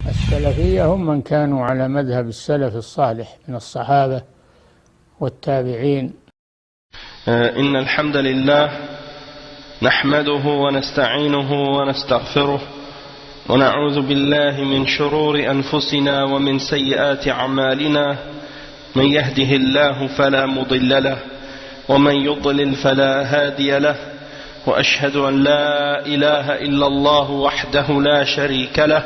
السلفية هم من كانوا على مذهب السلف الصالح من الصحابة والتابعين. إن الحمد لله نحمده ونستعينه ونستغفره ونعوذ بالله من شرور أنفسنا ومن سيئات أعمالنا. من يهده الله فلا مضل له ومن يضلل فلا هادي له، وأشهد أن لا إله إلا الله وحده لا شريك له،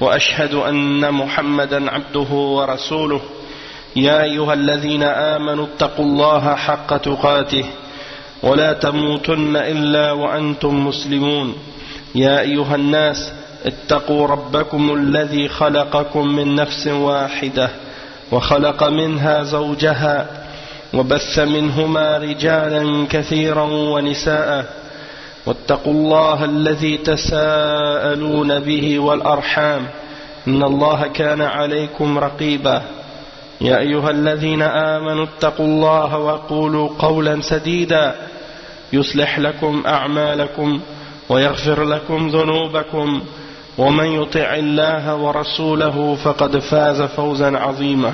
وأشهد أن محمدا عبده ورسوله. يا أيها الذين آمنوا اتقوا الله حق تقاته ولا تموتن إلا وأنتم مسلمون. يا أيها الناس اتقوا ربكم الذي خلقكم من نفس واحدة وخلق منها زوجها وبث منهما رجالا كثيرا ونساء، واتقوا الله الذي تساءلون به والأرحام إن الله كان عليكم رقيبا. يا أيها الذين آمنوا اتقوا الله وقولوا قولا سديدا يصلح لكم أعمالكم ويغفر لكم ذنوبكم، ومن يطع الله ورسوله فقد فاز فوزا عظيما.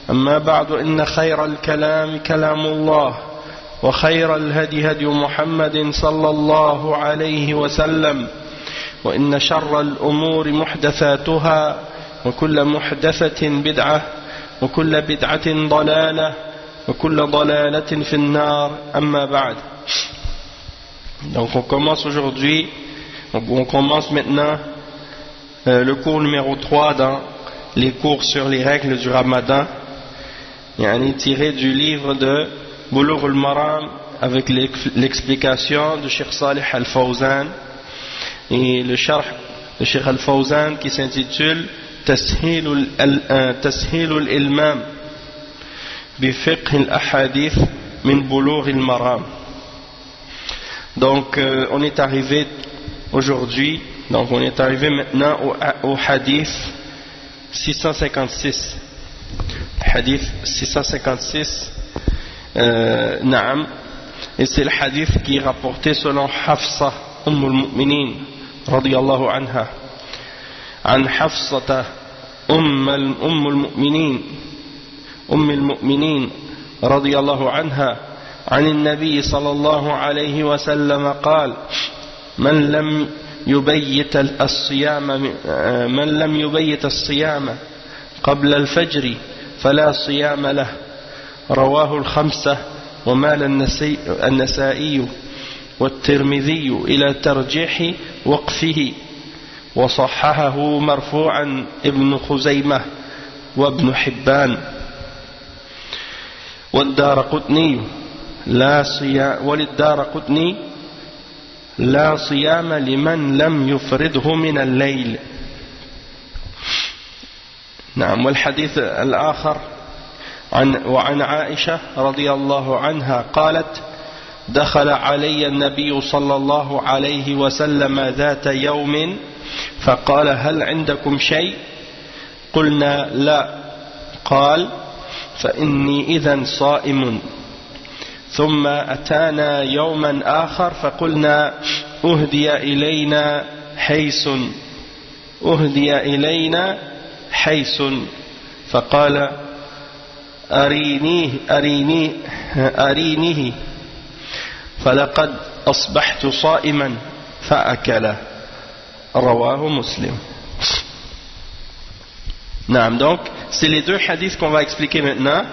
أما بعد، إن خير الكلام كلام الله، وخير الهدي هدي محمد صلى الله عليه وسلم، وإن شر الأمور محدثاتها، وكل محدثة بدعة، وكل بدعة ضلالة، وكل ضلالة في النار. أما بعد. Donc on commence aujourd'hui, on commence maintenant le cours numéro 3 dans les cours sur les règles du Ramadan, tiré du livre de Bulugh al-Maram avec l'explication de Cheikh Salih al-Fawzan et le sharh de Cheikh al-Fawzan qui s'intitule Tashil al-Ilmam bi fiqh al-ahadith min Bulugh al-Maram. Donc on est arrivé aujourd'hui, donc on est arrivé maintenant au hadith 656. Hadith 656, Naam, et c'est le hadith qui est rapporté selon Hafsa al-Mu'minin radiyallahu anha. عن حفصة أم المؤمنين رضي الله عنها عن النبي صلى الله عليه وسلم قال: من لم يبيت الصيام قبل الفجر فلا صيام له. رواه الخمسة ومال النسائي والترمذي إلى ترجيح وقفه، وصححه مرفوعا ابن خزيمة وابن حبان وللدارقطني لا صيام لمن لم يفرده من الليل. نعم. والحديث الآخر وعن عائشة رضي الله عنها قالت: دخل علي النبي صلى الله عليه وسلم ذات يوم فقال: هل عندكم شيء؟ قلنا: لا. قال: فإني إذن صائم. ثم أتانا يوما آخر فقلنا: أهدي إلينا حيس. فقال: أرينيه فلقد أصبحت صائما فأكل. رواه Muslim. Naam, donc c'est les deux hadiths qu'on va expliquer maintenant.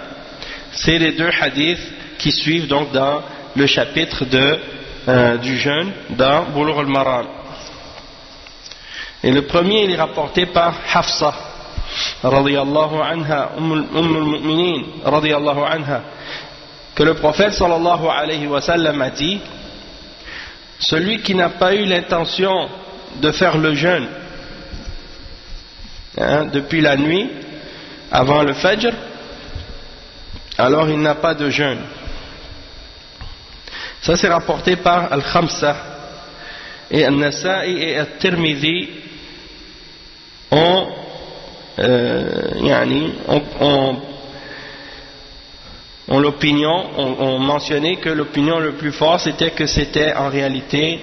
C'est les deux hadiths qui suivent donc dans le chapitre du jeûne dans Bulugh al-Maram. Et le premier il est rapporté par Hafsa radiyallahu anha, al-Mu'minin radiyallahu anha, que le prophète sallallahu alayhi wa sallam a dit: celui qui n'a pas eu l'intention de faire le jeûne depuis la nuit avant le Fajr, alors il n'a pas de jeûne. Ça c'est rapporté par Al-Khamsa, et Al-Nasa'i et Al-Tirmidhi ont mentionné que l'opinion le plus forte c'était que c'était en réalité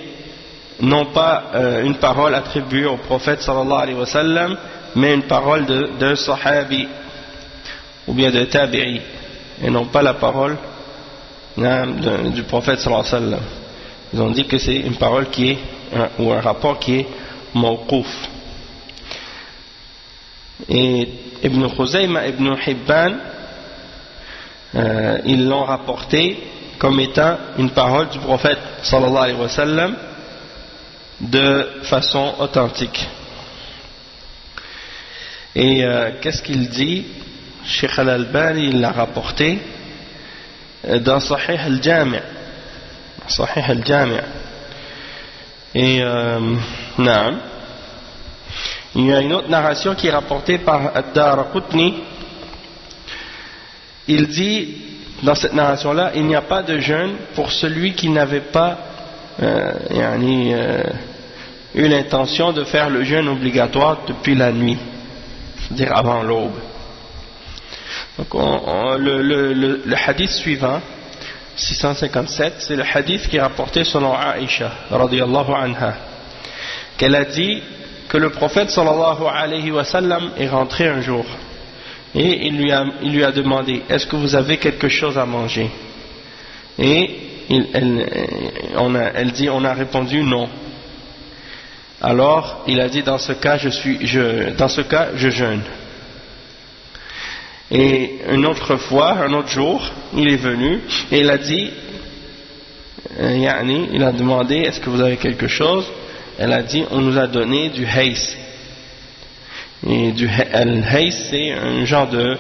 non pas une parole attribuée au prophète sallallahu alayhi wa sallam, mais une parole d'un sahabi ou bien de tabi'i, et non pas la parole du prophète sallallahu alayhi wa sallam. Ils ont dit que c'est une parole qui est ou un rapport qui est mawqouf. Et Ibn Khuzayma et Ibn Hibban ils l'ont rapporté comme étant une parole du prophète sallallahu alayhi wa sallam de façon authentique. Et qu'est-ce qu'il dit? Cheikh Al-Albani il l'a rapporté dans Sahih Al-Jami'. Sahih Al-Jami'. Et naam, il y a une autre narration qui est rapportée par Ad-Daraqutni. Il dit dans cette narration-là, il n'y a pas de jeûne pour celui qui n'avait pas eu l'intention de faire le jeûne obligatoire depuis la nuit, c'est-à-dire avant l'aube. Donc le hadith suivant, 657, c'est le hadith qui est rapporté selon Aïcha radiyallahu anha, qu'elle a dit que le prophète sallallahu alayhi wa sallam est rentré un jour et il lui a demandé: est-ce que vous avez quelque chose à manger? Et elle dit: on a répondu non. Alors il a dit: dans ce cas je jeûne. Et une autre fois, un autre jour, il est venu et il a dit, il a demandé: est-ce que vous avez quelque chose? Elle a dit: on nous a donné du haïs. Et le haïs, c'est un genre de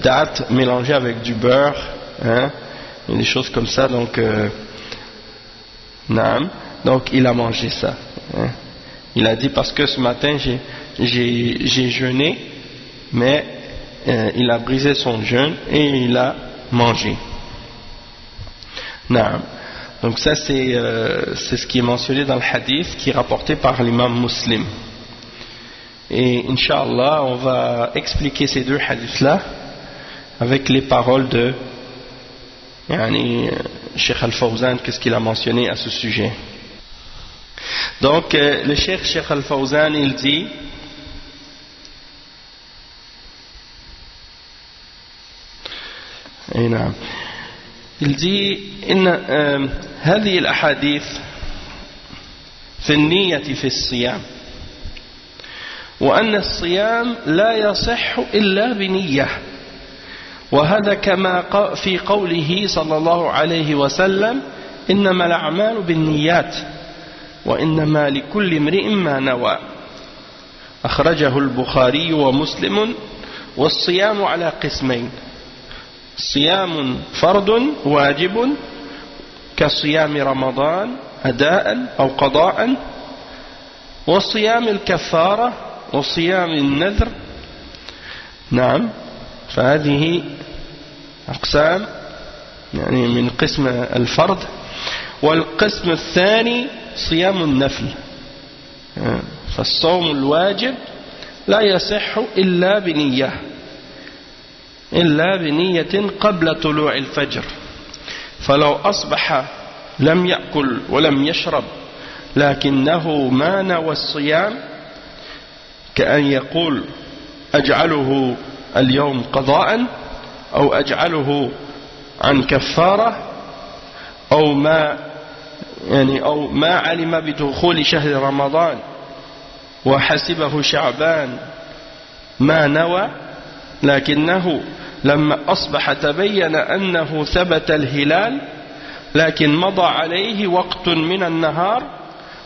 date mélangée avec du beurre, et des choses comme ça. Donc il a mangé ça. Il a dit: parce que ce matin j'ai jeûné, mais il a brisé son jeûne et il a mangé. Donc ça c'est ce qui est mentionné dans le hadith qui est rapporté par l'imam Muslim. Et Inch'Allah on va expliquer ces deux hadiths là avec les paroles de Cheikh Al-Fawzan, qu'est-ce qu'il a mentionné à ce sujet. Donc le Cheikh Al-Fawzan il dit: il dit إن هذه الأحاديث في النية في الصيام، وأن الصيام لا يصح إلا بنية، وهذا كما في قوله صلى الله عليه وسلم: إنما الأعمال بالنيات وإنما لكل امرئ ما نوى. أخرجه البخاري ومسلم. والصيام على قسمين: صيام فرض واجب كصيام رمضان أداء أو قضاء، وصيام الكفارة وصيام النذر. فهذه أقسام من قسم الفرض. والقسم الثاني صيام النفل، فالصوم الواجب لا يصح إلا بنية قبل طلوع الفجر، فلو أصبح لم يأكل ولم يشرب لكنه ما نوى الصيام، كأن يقول: أجعله اليوم قضاء، أو أجعله عن كفارة، أو ما علم بدخول شهر رمضان وحسبه شعبان ما نوى، لكنه لما أصبح تبين أنه ثبت الهلال لكن مضى عليه وقت من النهار،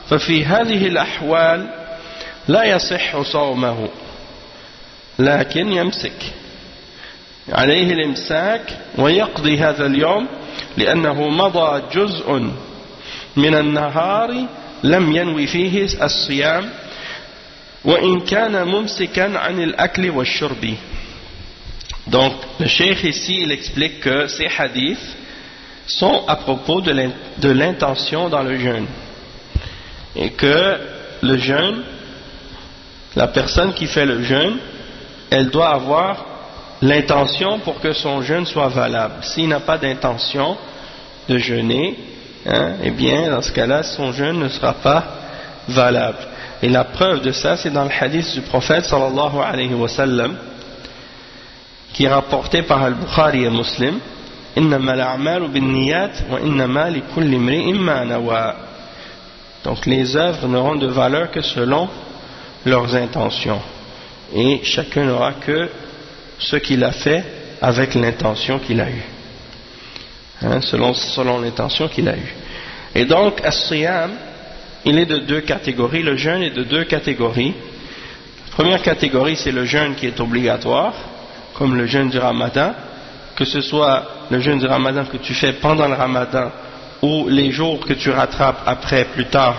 ففي هذه الأحوال لا يصح صومه، لكن يمسك عليه الإمساك ويقضي هذا اليوم، لأنه مضى جزء من النهار لم ينوي فيه الصيام، وإن كان ممسكا عن الأكل والشرب. Donc le cheikh ici il explique que ces hadiths sont à propos de l'intention dans le jeûne, et que le jeûne, la personne qui fait le jeûne, elle doit avoir l'intention pour que son jeûne soit valable. S'il n'a pas d'intention de jeûner, eh bien dans ce cas-là son jeûne ne sera pas valable. Et la preuve de ça, c'est dans le hadith du prophète sallallahu alayhi wa sallam, qui est rapporté par Al-Bukhari et Muslim. Innama al-a'malu bin-niyat wa innama likulli imri'in ma nawa. Donc les œuvres n'auront de valeur que selon leurs intentions, et chacun n'aura que ce qu'il a fait avec l'intention qu'il a eue, selon l'intention qu'il a eue. Et donc as-siyam, il est de deux catégories, le jeûne est de deux catégories. La première catégorie, c'est le jeûne qui est obligatoire, comme le jeûne du Ramadan, que ce soit le jeûne du Ramadan que tu fais pendant le Ramadan ou les jours que tu rattrapes après, plus tard,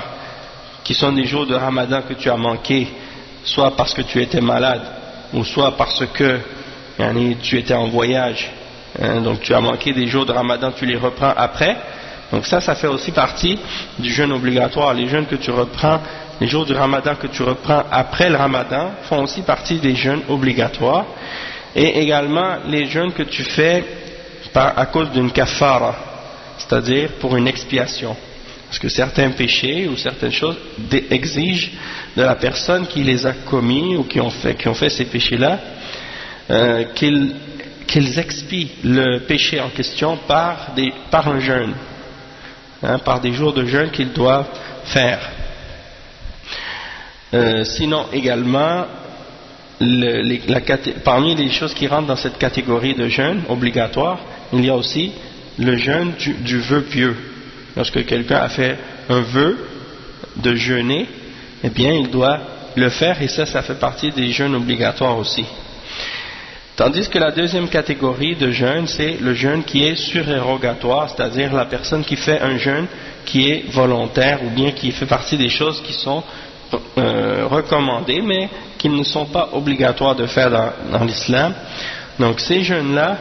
qui sont des jours de Ramadan que tu as manqué, soit parce que tu étais malade ou soit parce que tu étais en voyage, donc tu as manqué des jours de Ramadan, tu les reprends après. Donc ça fait aussi partie du jeûne obligatoire. Les jeûnes que tu reprends, les jours du Ramadan que tu reprends après le Ramadan font aussi partie des jeûnes obligatoires. Et également les jeûnes que tu fais à cause d'une kafara, c'est-à-dire pour une expiation. Parce que certains péchés ou certaines choses exigent de la personne qui les a commis ou qui ont fait ces péchés-là, qu'ils expient le péché en question par un jeûne. Par des jours de jeûne qu'ils doivent faire. Sinon également, parmi les choses qui rentrent dans cette catégorie de jeûne obligatoire, il y a aussi le jeûne du vœu pieux. Lorsque quelqu'un a fait un vœu de jeûner, eh bien il doit le faire, et ça fait partie des jeûnes obligatoires aussi. Tandis que la deuxième catégorie de jeûne, c'est le jeûne qui est surérogatoire, c'est-à-dire la personne qui fait un jeûne qui est volontaire ou bien qui fait partie des choses qui sont recommandées mais qui ne sont pas obligatoires de faire dans l'islam. Donc ces jeûnes-là,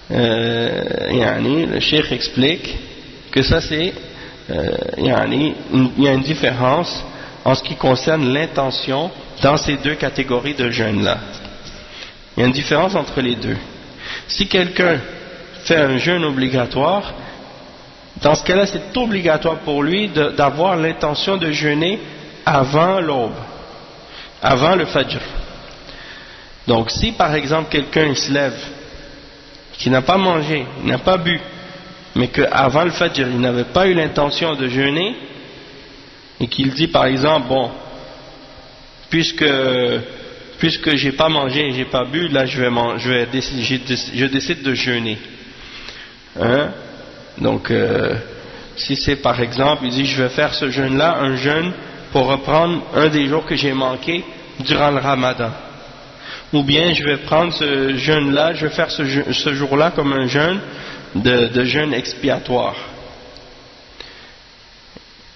le cheikh explique que ça c'est, il y a une différence en ce qui concerne l'intention dans ces deux catégories de jeûnes-là. Il y a une différence entre les deux. Si quelqu'un fait un jeûne obligatoire, dans ce cas-là, c'est obligatoire pour lui d'avoir l'intention de jeûner avant l'aube, avant le fajr. Donc, si par exemple quelqu'un se lève, qui n'a pas mangé, n'a pas bu, mais qu'avant le fajr, il n'avait pas eu l'intention de jeûner, et qu'il dit par exemple, bon, puisque j'ai pas mangé et j'ai pas bu, là je décide de jeûner. Donc si c'est par exemple, il dit je vais faire ce jeûne-là, un jeûne pour reprendre un des jours que j'ai manqué durant le Ramadan. Ou bien je vais prendre ce jeûne-là, je vais faire ce jour-là comme un jeûne de jeûne expiatoire.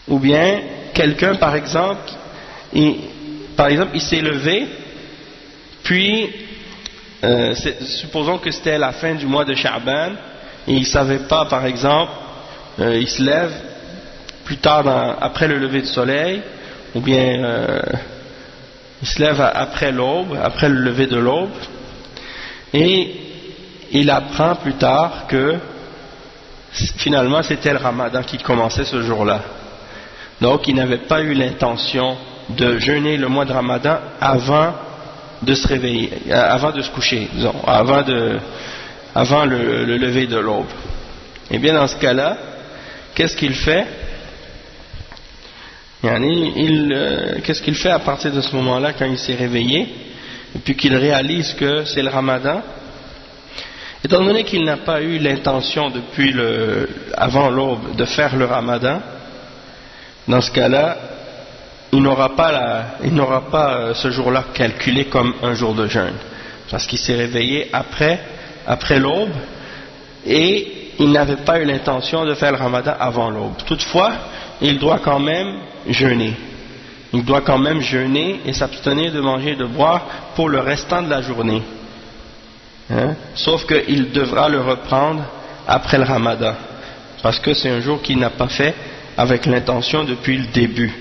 Ou bien quelqu'un par exemple, il s'est levé, puis supposons que c'était la fin du mois de Sha'ban, et il ne savait pas par exemple, il se lève plus tard après le lever du soleil, ou bien il se lève après l'aube, après le lever de l'aube, et il apprend plus tard que finalement c'était le Ramadan qui commençait ce jour-là. Donc il n'avait pas eu l'intention de jeûner le mois de Ramadan avant de se réveiller, avant de se coucher, disons, avant le lever de l'aube. Et bien dans ce cas-là, qu'est-ce qu'il fait? Qu'est-ce qu'il fait à partir de ce moment-là quand il s'est réveillé et puis qu'il réalise que c'est le Ramadan? Étant donné qu'il n'a pas eu l'intention depuis avant l'aube de faire le Ramadan, dans ce cas-là, il n'aura pas ce jour-là calculé comme un jour de jeûne, parce qu'il s'est réveillé après l'aube et il n'avait pas eu l'intention de faire le Ramadan avant l'aube. Toutefois, il doit quand même jeûner. Il doit quand même jeûner et s'abstenir de manger et de boire pour le restant de la journée. Sauf qu'il devra le reprendre après le Ramadan, parce que c'est un jour qu'il n'a pas fait avec l'intention depuis le début,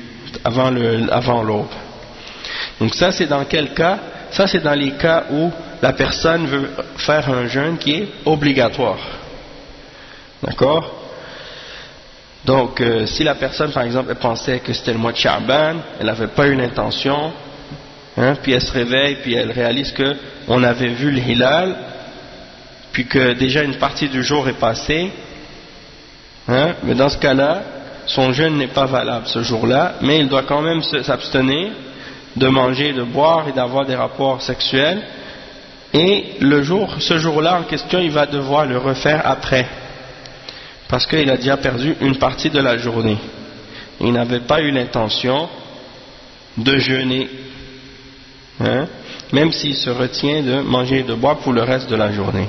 avant l'aube. Donc ça c'est dans quel cas? Ça c'est dans les cas où la personne veut faire un jeûne qui est obligatoire. D'accord? Donc, si la personne, par exemple, elle pensait que c'était le mois de Sha'ban, elle n'avait pas eu l'intention, puis elle se réveille, puis elle réalise que on avait vu le hilal, puis que déjà une partie du jour est passée, mais dans ce cas-là, son jeûne n'est pas valable ce jour-là, mais il doit quand même s'abstenir de manger, de boire et d'avoir des rapports sexuels, et ce jour-là en question, il va devoir le refaire après, parce qu'il a déjà perdu une partie de la journée. Il n'avait pas eu l'intention de jeûner, même s'il se retient de manger et de boire pour le reste de la journée.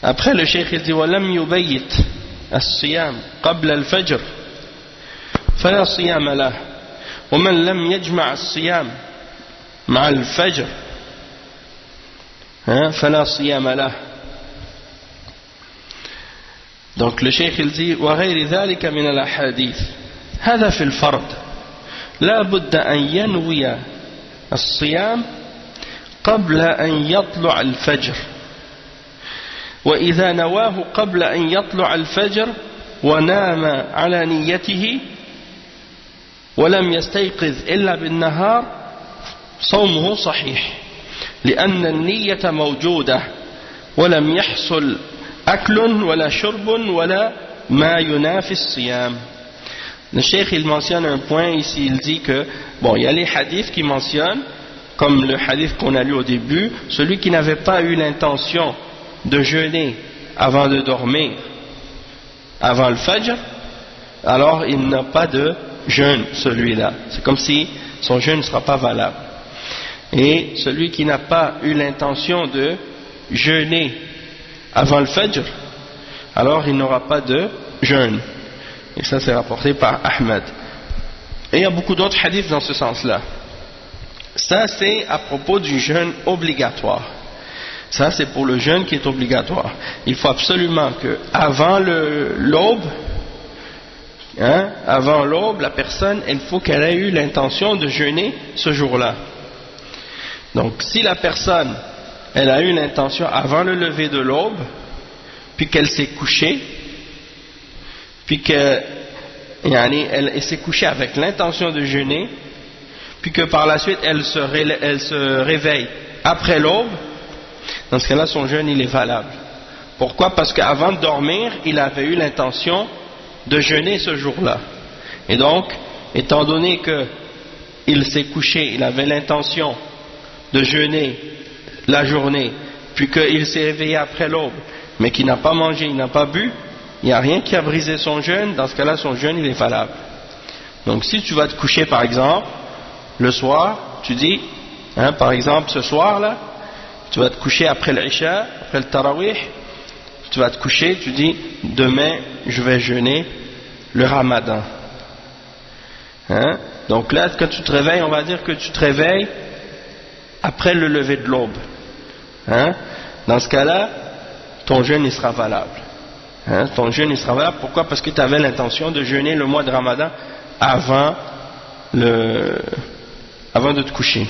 Après, le cheikh il dit وَلَمْ يُبَيِّتْ الصِّيَامِ قَبْلَ الْفَجْرِ فَلَا صِيَامَ لَهُ وَمَنْ لَمْ يَجْمَعْ الصِّيَامِ مع الفجر فلا صيام له. Donc le cheikh il dit وغير ذلك من الأحاديث هذا في الفرض لا بد أن ينوي الصيام قبل أن يطلع الفجر، وإذا نواه قبل أن يطلع الفجر ونام على نيته ولم يستيقظ إلا بالنهار صومه صحيح لأن النية موجودة ولم يحصل أكل ولا شرب ولا ما ينافي الصيام. Le cheikh il mentionne un point ici, il dit que bon, il y a les hadiths qui mentionnent, comme le hadith qu'on a lu au début, celui qui n'avait pas eu l'intention de jeûner avant de dormir, avant le fajr, alors il n'a pas de jeûne, celui-là. C'est comme si son jeûne ne sera pas valable. Et celui qui n'a pas eu l'intention de jeûner avant le fajr, alors il n'aura pas de jeûne. Et ça c'est rapporté par Ahmed. Et il y a beaucoup d'autres hadiths dans ce sens-là. Ça c'est à propos du jeûne obligatoire. Ça c'est pour le jeûne qui est obligatoire. Il faut absolument que avant l'aube, avant l'aube, la personne, il faut qu'elle ait eu l'intention de jeûner ce jour-là. Donc si la personne, elle a eu l'intention avant le lever de l'aube, puis qu'elle s'est couchée, puis qu'elle s'est couchée avec l'intention de jeûner, puis que par la suite elle se réveille après l'aube, dans ce cas-là son jeûne il est valable. Pourquoi? Parce qu'avant de dormir il avait eu l'intention de jeûner ce jour-là, et donc étant donné qu'il s'est couché, il avait l'intention de jeûner la journée, puis qu'il s'est réveillé après l'aube, mais qu'il n'a pas mangé, il n'a pas bu, il n'y a rien qui a brisé son jeûne. Dans ce cas-là son jeûne il est valable. Donc si tu vas te coucher par exemple le soir, tu dis par exemple ce soir là tu vas te coucher après l'Isha, après le Tarawih, tu vas te coucher, tu dis demain je vais jeûner le Ramadan, donc là quand tu te réveilles, on va dire que tu te réveilles après le lever de l'aube, dans ce cas-là ton jeûne il sera valable. Ton jeûne il sera valable. Pourquoi? Parce que tu avais l'intention de jeûner le mois de Ramadan avant de te coucher.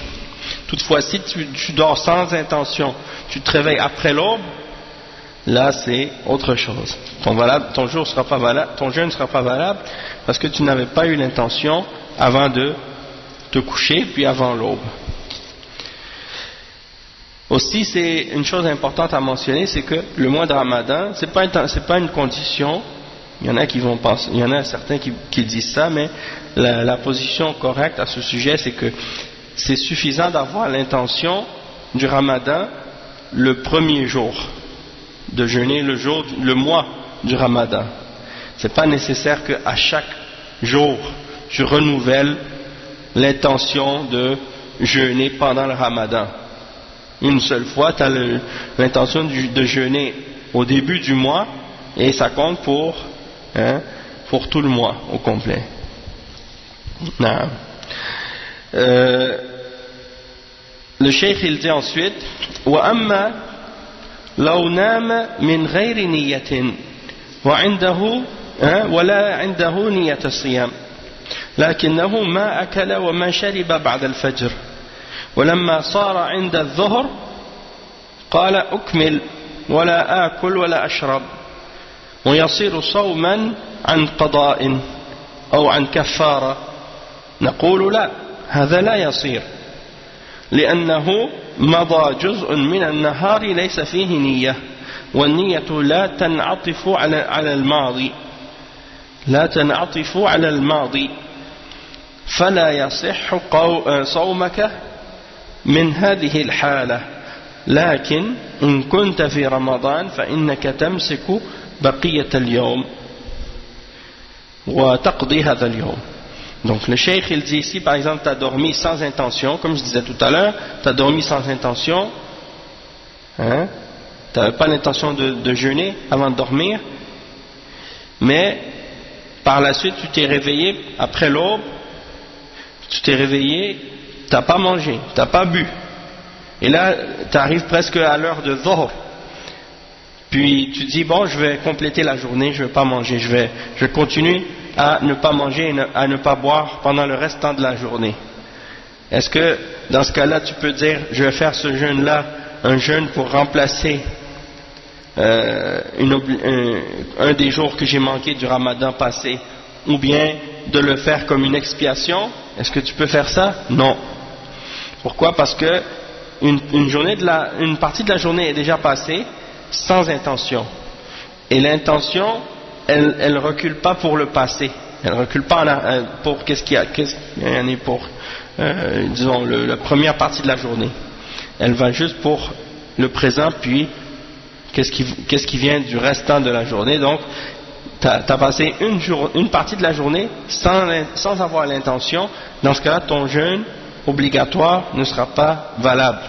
Toutefois, si tu dors sans intention, tu te réveilles après l'aube, là c'est autre chose. Ton jeûne ne sera pas valable parce que tu n'avais pas eu l'intention avant de te coucher, puis avant l'aube. Aussi, c'est une chose importante à mentionner, c'est que le mois de Ramadan, c'est pas une condition. Il y en a qui vont penser, il y en a certains qui disent ça, mais la position correcte à ce sujet, c'est que c'est suffisant d'avoir l'intention du Ramadan le premier jour, de jeûner le mois du Ramadan. C'est pas nécessaire qu'à chaque jour tu renouvelles l'intention de jeûner pendant le Ramadan. Une seule fois, tu as l'intention de jeûner au début du mois et ça compte pour tout le mois au complet. Le cheikh il dit ensuite وَأَمَّا لَوْ نَامَ مِنْ غَيْرِ نِيَّةٍ وَعِنْدَهُ وَلَا عِنْدَهُ نِيَّةَ الصِّيَامِ لكنه ما أكل وما شرب بعد الفجر ولما صار عند الظهر قال أكمل ولا آكل ولا أشرب ويصير صوما عن قضاء أو عن كفارة نقول لا هذا لا يصير لأنه مضى جزء من النهار ليس فيه نية والنية لا تنعطف على الماضي فلا يصح صومك من هذه الحالة لكن إن كنت في رمضان فإنك تمسك بقية اليوم وتقضي هذا اليوم. Donc le cheikh il dit ici par exemple tu as dormi sans intention, comme je disais tout à l'heure, tu as dormi sans intention, hein? Tu n'avais pas l'intention de jeûner avant de dormir, mais par la suite tu t'es réveillé après l'aube, tu t'es réveillé, tu n'as pas mangé, tu n'as pas bu, et là tu arrives presque à l'heure de Dhuhr, puis tu dis bon je vais compléter la journée, je ne vais pas manger, je vais continuer à ne pas manger et à ne pas boire pendant le restant de la journée. Est-ce que dans ce cas-là tu peux dire je vais faire ce jeûne-là un jeûne pour remplacer un des jours que j'ai manqué du ramadan passé, ou bien de le faire comme une expiation? Est-ce que tu peux faire ça? Non. Pourquoi? Parce que une partie de la journée est déjà passée sans intention, et l'intention elle recule pas pour le passé, elle recule pas pour disons la première partie de la journée, elle va juste pour le présent, puis qu'est-ce qui vient du restant de la journée. Donc tu as passé une partie de la journée sans avoir l'intention. Dans ce cas-là ton jeûne obligatoire ne sera pas valable,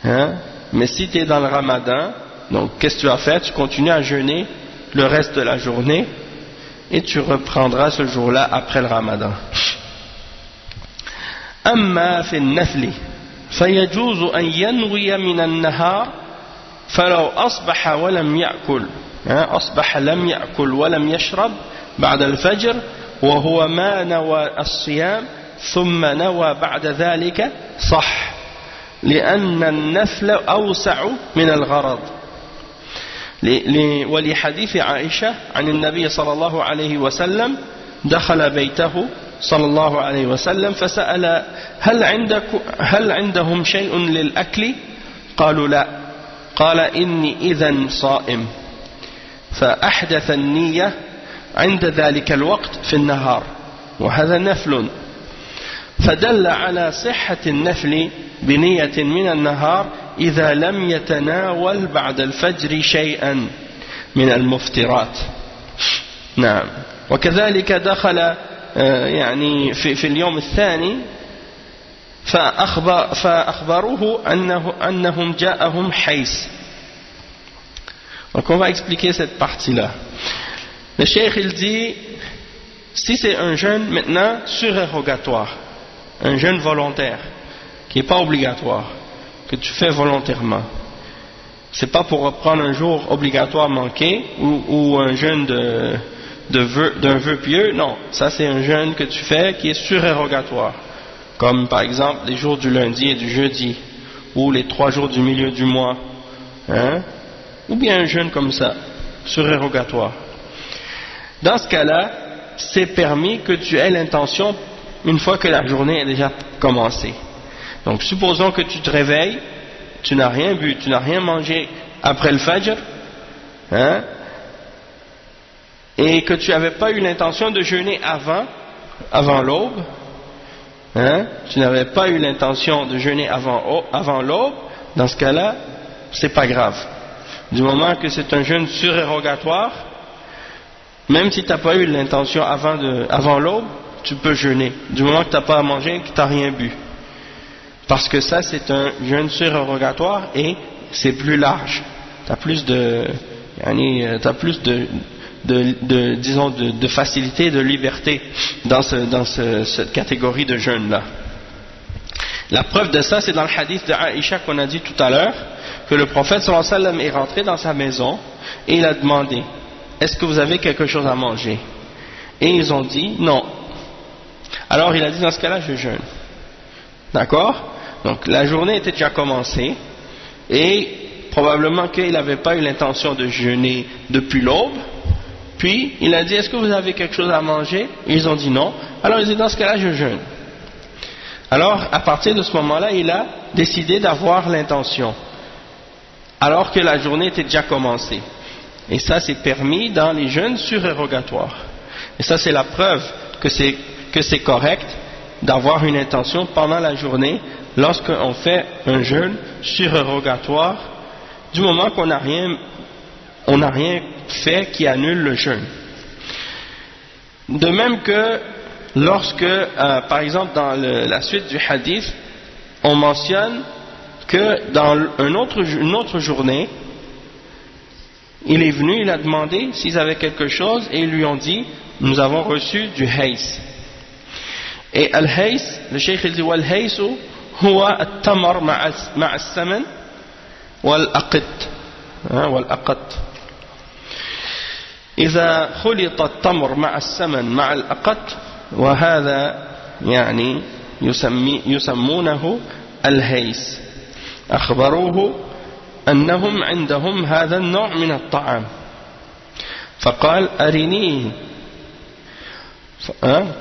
hein? Mais si tu es dans le ramadan, donc qu'est-ce que tu vas faire? Tu continues à jeûner le reste de la journée et tu reprendras ce jour-là après le ramadan. أما في النفل فيجوز أن ينوي من النهار فلو أصبح لم يأكل ولم يشرب بعد الفجر وهو ما نوى الصيام ثم نوى بعد ذلك صح لأن النفل أوسع من الغرض ولحديث عائشة عن النبي صلى الله عليه وسلم دخل بيته صلى الله عليه وسلم فسأل هل عندهم شيء للأكل؟ قالوا لا، قال إني إذن صائم، فأحدث النية عند ذلك الوقت في النهار وهذا نفل، فدل على صحة النفل بنية من النهار إذا لم يتناول بعد الفجر شيئا من المفطرات. نعم. وكذلك دخل يعني في اليوم الثاني فأخبروه أنهم جاءهم حيث. Donc on va expliquer cette partie-là. Le cheikh il dit, si c'est un jeûne maintenant surérogatoire, un jeûne volontaire, qui n'est pas obligatoire, que tu fais volontairement, c'est pas pour reprendre un jour obligatoire manqué ou un jeûne d'un vœu pieux, non, ça c'est un jeûne que tu fais qui est surérogatoire, comme par exemple les jours du lundi et du jeudi, ou les 3 jours du milieu du mois, hein? Ou bien un jeûne comme ça, surérogatoire. Dans ce cas-là, c'est permis que tu aies l'intention une fois que la journée est déjà commencée. Donc supposons que tu te réveilles, tu n'as rien bu, tu n'as rien mangé après le fajr, hein, et que tu n'avais pas eu l'intention de jeûner avant l'aube, hein, tu n'avais pas eu l'intention de jeûner avant l'aube, dans ce cas-là, c'est pas grave. Du moment que c'est un jeûne surérogatoire, même si tu n'as pas eu l'intention avant l'aube, tu peux jeûner, du moment que tu n'as pas à manger, que tu n'as rien bu. Parce que ça, c'est un jeûne surérogatoire et c'est plus large. Tu as plus de facilité, de liberté dans cette catégorie de jeûne-là. La preuve de ça, c'est dans le hadith de Aïcha qu'on a dit tout à l'heure, que le prophète sallallahu alayhi wa sallam est rentré dans sa maison et il a demandé, est-ce que vous avez quelque chose à manger? Et ils ont dit non. Alors il a dit, dans ce cas-là, je jeûne. D'accord? Donc la journée était déjà commencée et le probablement qu'il n'avait pas eu l'intention de jeûner depuis l'aube. Puis il a dit, est-ce que vous avez quelque chose à manger? Ils ont dit non. Alors il dit, dans ce cas-là, je jeûne. Alors à partir de ce moment-là, il a décidé d'avoir l'intention, alors que la journée était déjà commencée. Et ça, c'est permis dans les jeûnes surérogatoires. Et ça, c'est la preuve que c'est correct d'avoir une intention pendant la journée lorsqu'on fait un jeûne surérogatoire, du moment qu'on n'a rien fait qui annule le jeûne. De même que lorsque, par exemple, dans la suite du hadith, on mentionne que dans une autre journée, il est venu, il a demandé s'ils avaient quelque chose et ils lui ont dit, nous avons reçu du haïs. Et al-haïs, le cheikh il dit, wal-haïsu huwa at-tamar ma'a as-saman wal-aqit. wal-aqat. إذا خلط التمر مع السمن مع الأقط وهذا يعني يسمونه الهيس. أخبروه أنهم عندهم هذا النوع من الطعام فقال أرنيه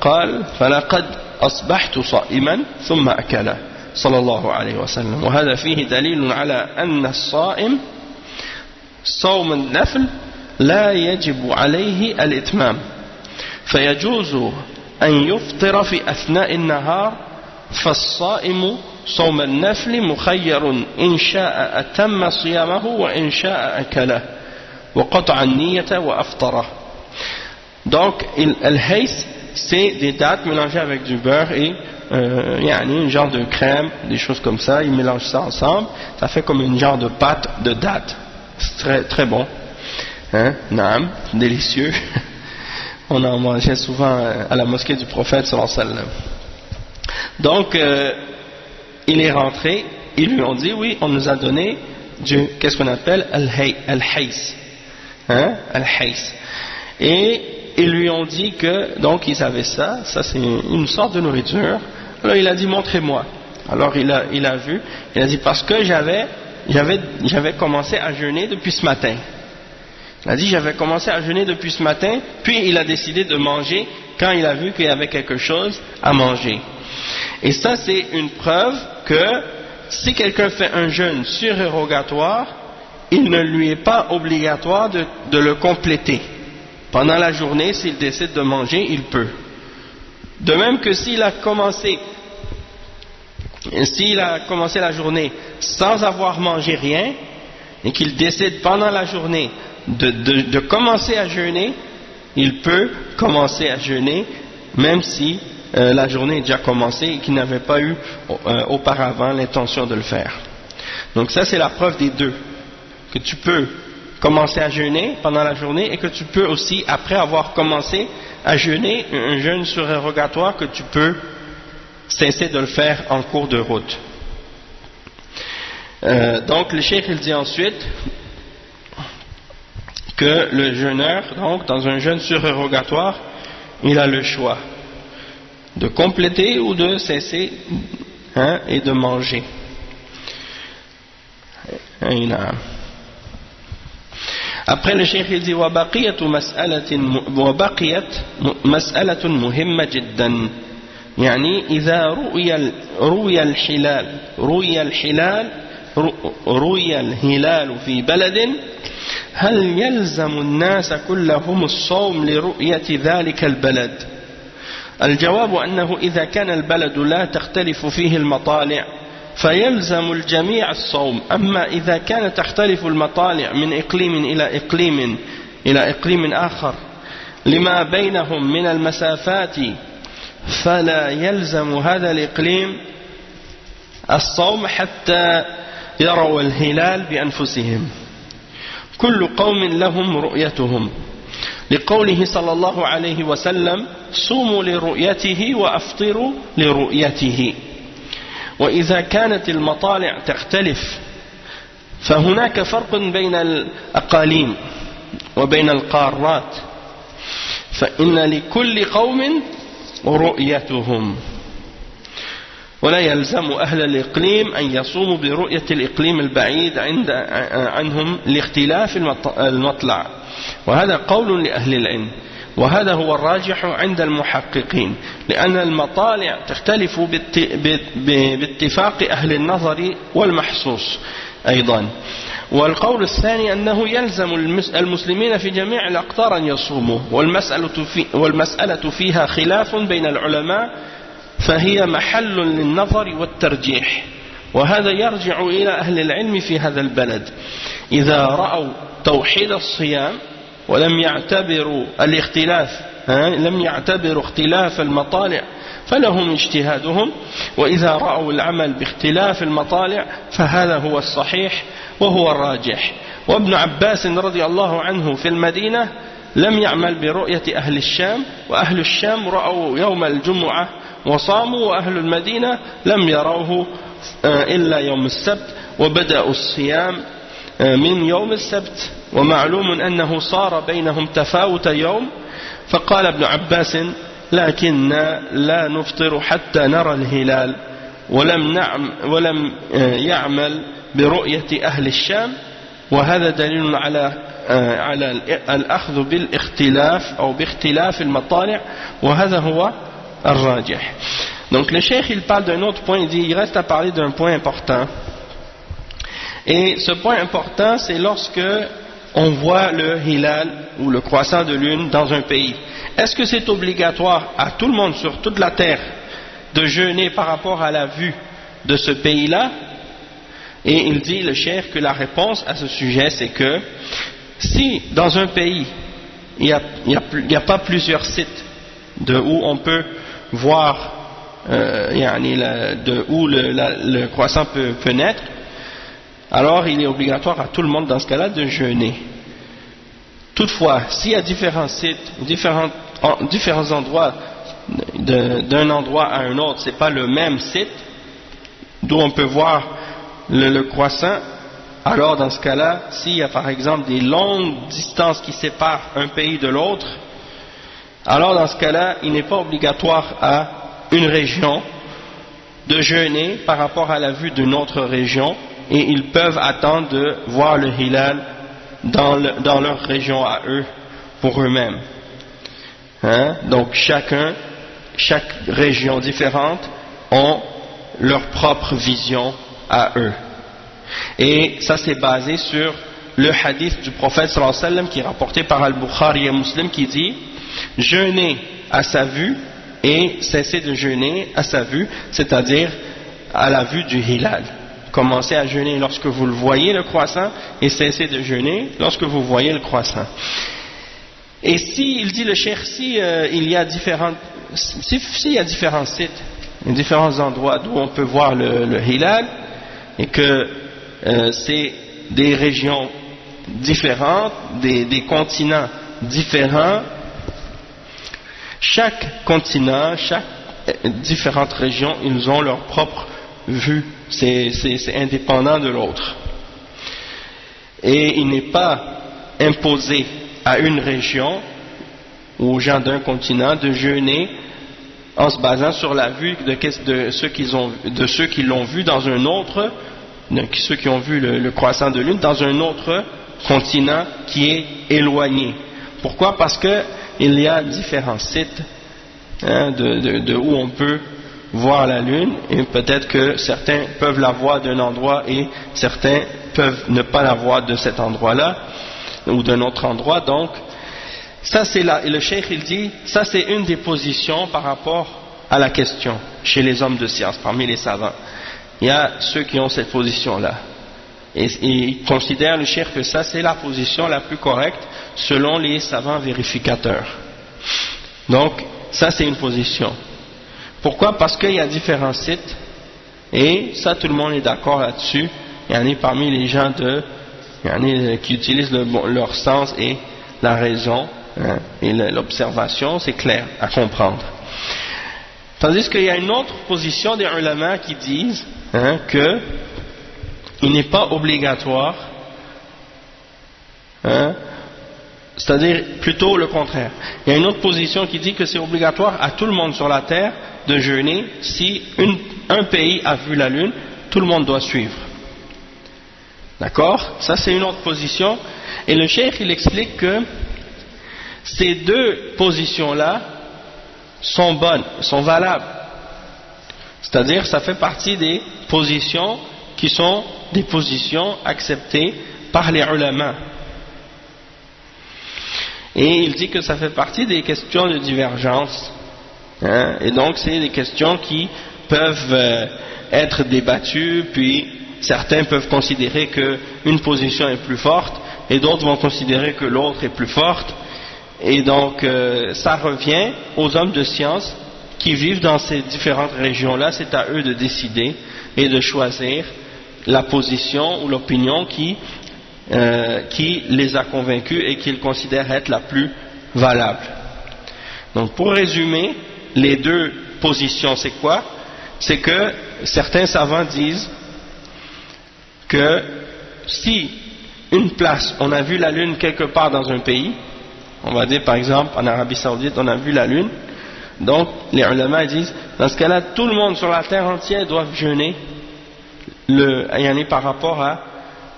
قال فلقد أصبحت صائما ثم أكل صلى الله عليه وسلم. وهذا فيه دليل على أن الصائم صوم النفل لا يجب عليه الإتمام فيجوز أن يفطر في أثناء النهار فالصائم صوم النفل مخير إن شاء أتم صيامه وإن شاء أكله وقطع النية وأفطره. Donc al-haïs, c'est des dattes mélangées avec du beurre et un genre de crème, des choses comme ça. Ils mélangent ça ensemble, ça fait comme une genre de pâte de dattes. C'est très, très bon, hein? Naam, délicieux. On en mangeait souvent à la mosquée du prophète sallallahu alayhi wa sallam. Donc il est rentré, ils lui ont dit oui, on nous a donné qu'est-ce qu'on appelle al-haïs, hein? Al-haïs. Et ils lui ont dit que, donc ils avaient ça c'est une sorte de nourriture. Alors il a dit montrez-moi. Alors il a vu, il a dit parce que j'avais commencé à jeûner depuis ce matin. Il a dit j'avais commencé à jeûner depuis ce matin, puis il a décidé de manger quand il a vu qu'il y avait quelque chose à manger. Et ça c'est une preuve que si quelqu'un fait un jeûne surérogatoire, il ne lui est pas obligatoire de le compléter. Pendant la journée, s'il décide de manger, il peut. De même que s'il a commencé la journée sans avoir mangé rien, et qu'il décide pendant la journée de commencer à jeûner, il peut commencer à jeûner, même si la journée est déjà commencée et qu'il n'avait pas eu auparavant l'intention de le faire. Donc ça c'est la preuve des deux, que tu peux commencer à jeûner pendant la journée et que tu peux aussi, après avoir commencé à jeûner, un jeûne surérogatoire, que tu peux cesser de le faire en cours de route. Donc le cheikh il dit ensuite que le jeûneur, donc dans un jeûne surérogatoire, il a le choix de compléter ou de cesser, hein, et de manger. Après le cheikh il dit وبقيت مسألة مهمة جدا يعني إذا رؤي الهلال في بلد هل يلزم الناس كلهم الصوم لرؤية ذلك البلد؟ الجواب أنه إذا كان البلد لا تختلف فيه المطالع فيلزم الجميع الصوم. أما إذا كان تختلف المطالع من إقليم إلى إقليم آخر لما بينهم من المسافات فلا يلزم هذا الإقليم الصوم حتى يروا الهلال بأنفسهم كل قوم لهم رؤيتهم لقوله صلى الله عليه وسلم صوموا لرؤيته وأفطروا لرؤيته. وإذا كانت المطالع تختلف فهناك فرق بين الأقاليم وبين القارات فإن لكل قوم رؤيتهم. ولا يلزم أهل الإقليم أن يصوموا برؤية الإقليم البعيد عنهم لاختلاف المطلع. وهذا قول لأهل العلم، وهذا هو الراجح عند المحققين، لأن المطالع تختلف باتفاق أهل النظر والمحسوس أيضا. والقول الثاني أنه يلزم المسلمين في جميع الأقطار أن يصوموا، والمسألة فيها خلاف بين العلماء، فهي محل للنظر والترجيح، وهذا يرجع إلى أهل العلم في هذا البلد. إذا رأوا توحيد الصيام ولم يعتبروا الاختلاف، لم يعتبروا اختلاف المطالع، فلهم اجتهادهم، وإذا رأوا العمل باختلاف المطالع فهذا هو الصحيح وهو الراجح. وابن عباس رضي الله عنه في المدينة لم يعمل برؤية أهل الشام، وأهل الشام رأوا يوم الجمعة وصاموا، وأهل المدينة لم يروه إلا يوم السبت، وبدأوا الصيام من يوم السبت. ومعلوم أنه صار بينهم تفاوت يوم، فقال ابن عباس: لكننا لا نفطر حتى نرى الهلال، ولم يعمل برؤية أهل الشام. وهذا دليل على الأخذ بالاختلاف أو باختلاف المطالع، وهذا هو الراجح. Donc le cheikh il parle d'un autre point, il dit il reste à parler d'un point important. Et ce point important, c'est lorsque on voit le hilal ou le croissant de lune dans un pays. Est-ce que c'est obligatoire à tout le monde sur toute la terre de jeûner par rapport à la vue de ce pays-là? Et il dit, le cheikh, que la réponse à ce sujet, c'est que si dans un pays il n'y a pas plusieurs sites où on peut voir de où le croissant peut naître, alors il est obligatoire à tout le monde dans ce cas-là de jeûner. Toutefois, s'il y a différents sites, différents endroits, d'un endroit à un autre, c'est pas le même site d'où on peut voir le croissant, alors dans ce cas-là, s'il y a par exemple des longues distances qui séparent un pays de l'autre, alors dans ce cas-là, il n'est pas obligatoire à une région de jeûner par rapport à la vue d'une autre région, et ils peuvent attendre de voir le hilal dans leur région à eux, pour eux-mêmes. Donc chaque région différente ont leur propre vision à eux. Et ça c'est basé sur le hadith du prophète sallallahu alayhi wa sallam qui est rapporté par Al-Bukhari et Muslim, qui dit: jeûner à sa vue et cesser de jeûner à sa vue, c'est-à-dire à la vue du hilal. Commencez à jeûner lorsque vous le voyez, le croissant, et cessez de jeûner lorsque vous voyez le croissant. Et si, il dit le cheikh, il y a différents sites, différents endroits d'où on peut voir le hilal, et que c'est des régions différentes, des continents différents, chaque continent, chaque différentes régions, ils ont leur propre vue, c'est indépendant de l'autre. Et il n'est pas imposé à une région ou aux gens d'un continent de jeûner en se basant sur la vue de ceux qui l'ont vu dans un autre, ceux qui ont vu le croissant de lune dans un autre continent qui est éloigné. Pourquoi? Parce que il y a différents sites de où on peut voir la lune, et peut-être que certains peuvent la voir d'un endroit et certains peuvent ne pas la voir de cet endroit-là ou d'un autre endroit. Donc ça c'est là, et le cheikh il dit, ça c'est une des positions par rapport à la question chez les hommes de science, parmi les savants. Il y a ceux qui ont cette position-là, et il considère, le cheikh, que ça c'est la position la plus correcte selon les savants vérificateurs. Donc ça c'est une position. Pourquoi? Parce qu'il y a différents sites, et ça tout le monde est d'accord là-dessus. Il y en a parmi les gens qui utilisent leur sens et la raison, et l'observation, c'est clair à comprendre. Tandis qu'il y a une autre position des ulama qui disent que il n'est pas obligatoire c'est-à-dire plutôt le contraire. Il y a une autre position qui dit que c'est obligatoire à tout le monde sur la terre de jeûner. Si un pays a vu la lune, tout le monde doit suivre. D'accord? Ça c'est une autre position. Et le cheikh il explique que ces deux positions-là sont bonnes, sont valables. C'est-à-dire ça fait partie des positions qui sont des positions acceptées par les ulama. Et il dit que ça fait partie des questions de divergence. Et donc c'est des questions qui peuvent être débattues, puis certains peuvent considérer qu'une position est plus forte, et d'autres vont considérer que l'autre est plus forte. Et donc ça revient aux hommes de science qui vivent dans ces différentes régions-là, c'est à eux de décider et de choisir la position ou l'opinion qui les a convaincus et qu'ils considèrent être la plus valable. Donc pour résumer, les deux positions c'est quoi? C'est que certains savants disent que si une place, on a vu la lune quelque part dans un pays, on va dire par exemple en Arabie Saoudite on a vu la lune, donc les ulama disent dans ce cas-là tout le monde sur la terre entière doit jeûner par rapport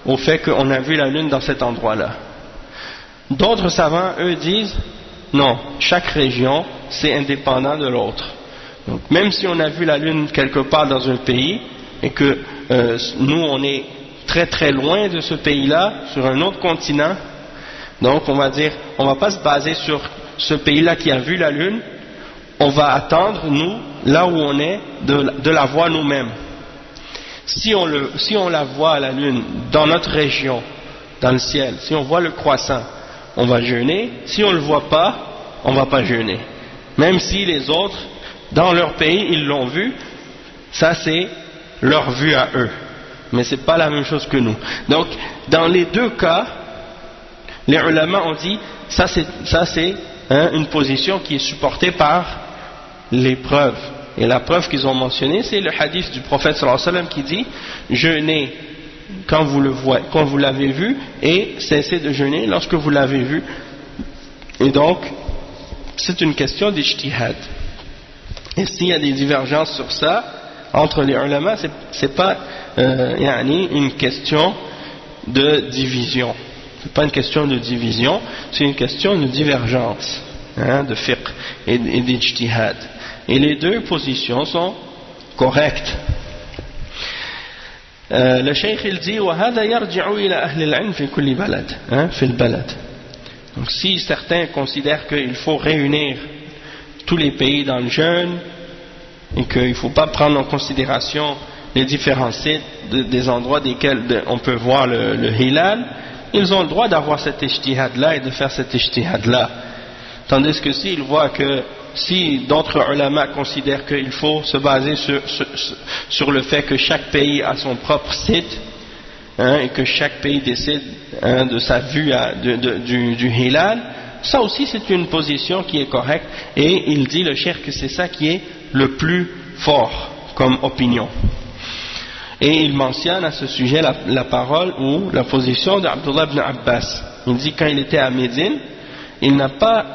au fait qu'on a vu la lune dans cet endroit-là. D'autres savants eux disent non, chaque région c'est indépendant de l'autre. Donc même si on a vu la lune quelque part dans un pays et que nous on est très très loin de ce pays-là, sur un autre continent, donc on va dire, on va pas se baser sur ce pays-là qui a vu la lune, on va attendre nous, là où on est, de la voir nous-mêmes. Si on la voit la lune dans notre région, dans le ciel, si on voit le croissant, on va jeûner, si on le voit pas, on va pas jeûner. Même si les autres, dans leur pays, ils l'ont vu, ça c'est leur vue à eux. Mais c'est pas la même chose que nous. Donc, dans les deux cas, les ulama ont dit, ça c'est une position qui est supportée par les preuves. Et la preuve qu'ils ont mentionnée, c'est le hadith du prophète sallallahu alayhi wa sallam qui dit, jeûnez quand vous l'avez vu, et cessez de jeûner lorsque vous l'avez vu. Et donc, c'est une question d'ijtihad. Et s'il y a des divergences sur ça, entre les ulama, c'est pas une question de division. C'est pas une question de division, c'est une question de divergence, de fiqh et d'ijtihad. Et les deux positions sont correctes. Le cheikh il dit وهذا يرجع إلى أهل العلم في كل بلد في البلد. Donc si certains considèrent qu'il faut réunir tous les pays dans le jeûne et qu'il ne faut pas prendre en considération les différents sites des endroits desquels on peut voir le hilal, ils ont le droit d'avoir cet ijtihad là et de faire cet ijtihad là. Tandis que s'ils voient que si d'autres ulama considèrent qu'il faut se baser sur le fait que chaque pays a son propre site et que chaque pays décide de sa vue du hilal, ça aussi c'est une position qui est correcte, et il dit le cheikh que c'est ça qui est le plus fort comme opinion. Et il mentionne à ce sujet la parole ou la position d'Abdullah ibn Abbas. Il dit quand il était à Médine, il n'a pas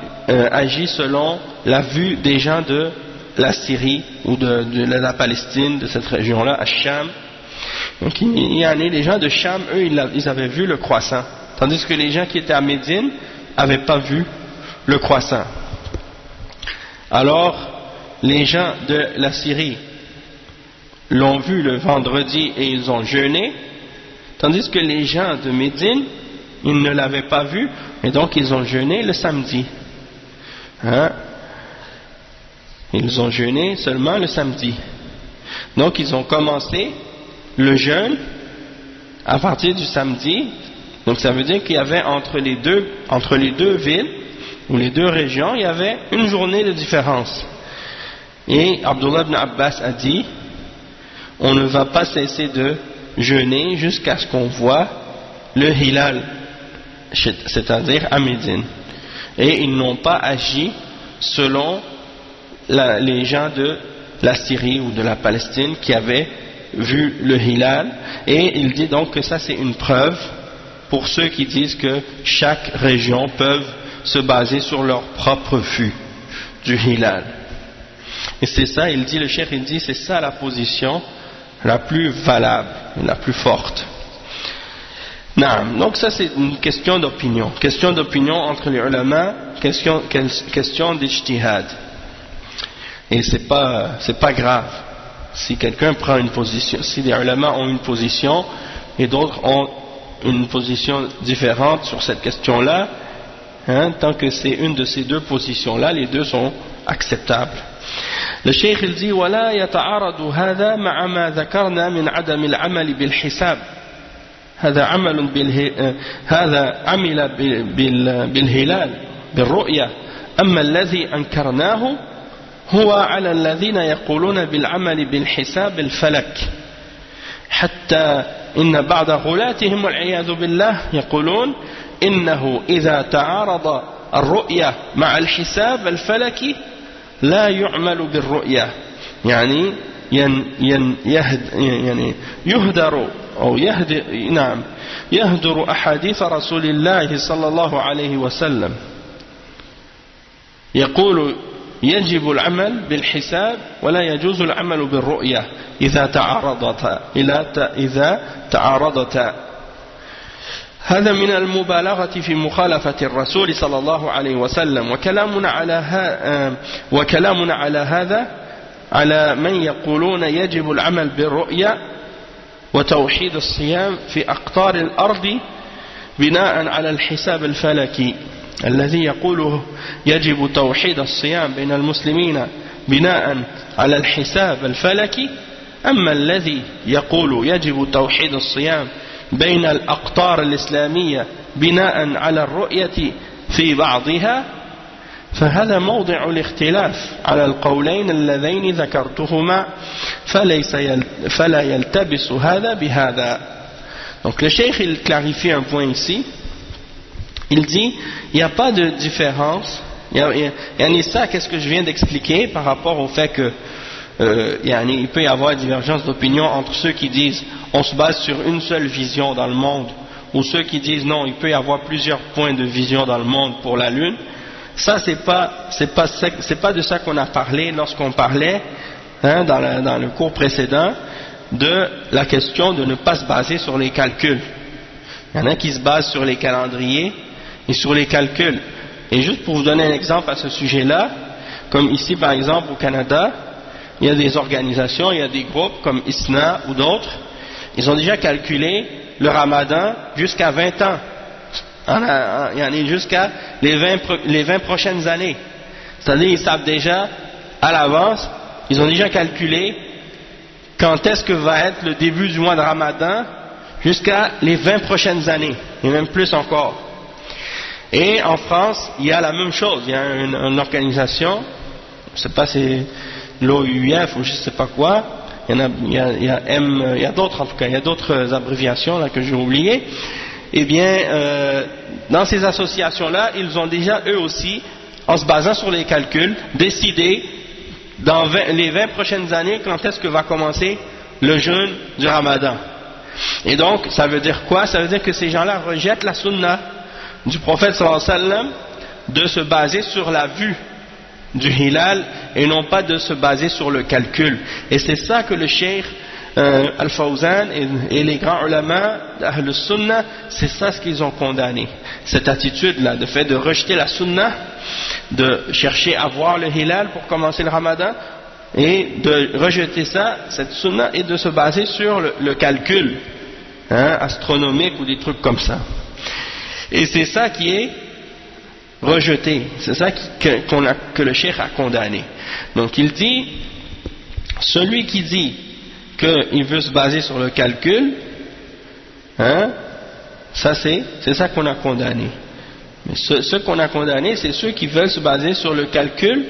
agi selon la vue des gens de la Syrie ou de la Palestine, de cette région-là, à Cham. Donc les gens de Cham, eux, ils avaient vu le croissant, tandis que les gens qui étaient à Médine n'avaient pas vu le croissant. Alors, les gens de la Syrie l'ont vu le vendredi et ils ont jeûné, tandis que les gens de Médine, ils ne l'avaient pas vu et donc ils ont jeûné le samedi. Ils ont jeûné seulement le samedi. Donc ils ont commencé le jeûne à partir du samedi. Donc ça veut dire qu'il y avait entre les deux villes ou les deux régions, il y avait une journée de différence. Et Abdullah ibn Abbas a dit, on ne va pas cesser de jeûner jusqu'à ce qu'on voit le hilal, c'est-à-dire à Médine. Et ils n'ont pas agi selon les gens de la Syrie ou de la Palestine qui avaient vu le hilal. Et il dit donc que ça c'est une preuve pour ceux qui disent que chaque région peut se baser sur leur propre vue du hilal. Et c'est ça, le cheikh il dit, c'est ça la position la plus valable, la plus forte. Donc ça c'est une question d'opinion entre les ulama, question d'ijtihad. Et c'est pas grave si quelqu'un prend une position, si les ulama ont une position et d'autres ont une position différente sur cette question-là, tant que c'est une de ces deux positions-là, les deux sont acceptables. Le cheikh il dit ولا يتعارض هذا مع ما ذكرنا من عدم العمل بالحساب هذا عمل بالهلال بالرؤية أما الذي أنكرناه هو على الذين يقولون بالعمل بالحساب الفلك حتى إن بعض غلاتهم والعياذ بالله يقولون إنه إذا تعارض الرؤية مع الحساب الفلكي لا يعمل بالرؤية يعني يهدر أو يهدر أحاديث رسول الله صلى الله عليه وسلم يقول يجب العمل بالحساب ولا يجوز العمل بالرؤية إذا تعارضتا هذا من المبالغة في مخالفة الرسول صلى الله عليه وسلم وكلامنا على هذا على من يقولون يجب العمل بالرؤية وتوحيد الصيام في أقطار الأرض بناء على الحساب الفلكي الذي يقول يجب توحيد الصيام بين المسلمين بناء على الحساب الفلكي أما الذي يقول يجب توحيد الصيام بين الأقطار الإسلامية بناء على الرؤية في بعضها فهذا موضع الاختلاف على القولين اللذين ذكرتهما فلا يلتبس هذا بهذا. Donc le cheikh il clarifie un point ici. Il dit il n'y a pas de différence. Ça, qu'est-ce que je viens d'expliquer par rapport au fait que il peut y avoir divergence d'opinion entre ceux qui disent on se base sur une seule vision dans le monde ou ceux qui disent non, il peut y avoir plusieurs points de vision dans le monde pour la lune. Ça c'est pas de ça qu'on a parlé lorsqu'on parlait dans le cours précédent de la question de ne pas se baser sur les calculs. Il y en a qui se basent sur les calendriers et sur les calculs. Et juste pour vous donner un exemple à ce sujet-là, comme ici par exemple au Canada, il y a des organisations, il y a des groupes comme ISNA ou d'autres, ils ont déjà calculé le Ramadan jusqu'à 20 ans, jusqu'à les 20 prochaines années. C'est-à-dire ils savent déjà à l'avance, ils ont déjà calculé quand est-ce que va être le début du mois de Ramadan jusqu'à les 20 prochaines années, et même plus encore. Et en France, il y a la même chose, il y a une organisation, je ne sais pas si c'est l'OUF ou je ne sais pas quoi, il y a d'autres en tout cas, il y a d'autres abréviations là que j'ai oubliées. Eh bien, dans ces associations-là, ils ont déjà eux aussi, en se basant sur les calculs, décidé dans les 20 prochaines années quand est-ce que va commencer le jeûne du Ramadan. Et donc, ça veut dire quoi? Ça veut dire que ces gens-là rejettent la sunna du prophète sallallahu alayhi wa sallam de se baser sur la vue du hilal et non pas de se baser sur le calcul. Et c'est ça que le cheikh Al-Fawzan et les grands ulama d'Ahl Sunnah, c'est ça ce qu'ils ont condamné. Cette attitude-là, de fait de rejeter la sunna, de chercher à voir le hilal pour commencer le ramadan, et de rejeter ça, cette sunna, et de se baser sur le calcul astronomique ou des trucs comme ça. Et c'est ça qui est rejeté, c'est ça que le cheikh a condamné. Donc il dit, celui qui dit qu'il veut se baser sur le calcul, ça c'est ça qu'on a condamné. Mais ce qu'on a condamné, c'est ceux qui veulent se baser sur le calcul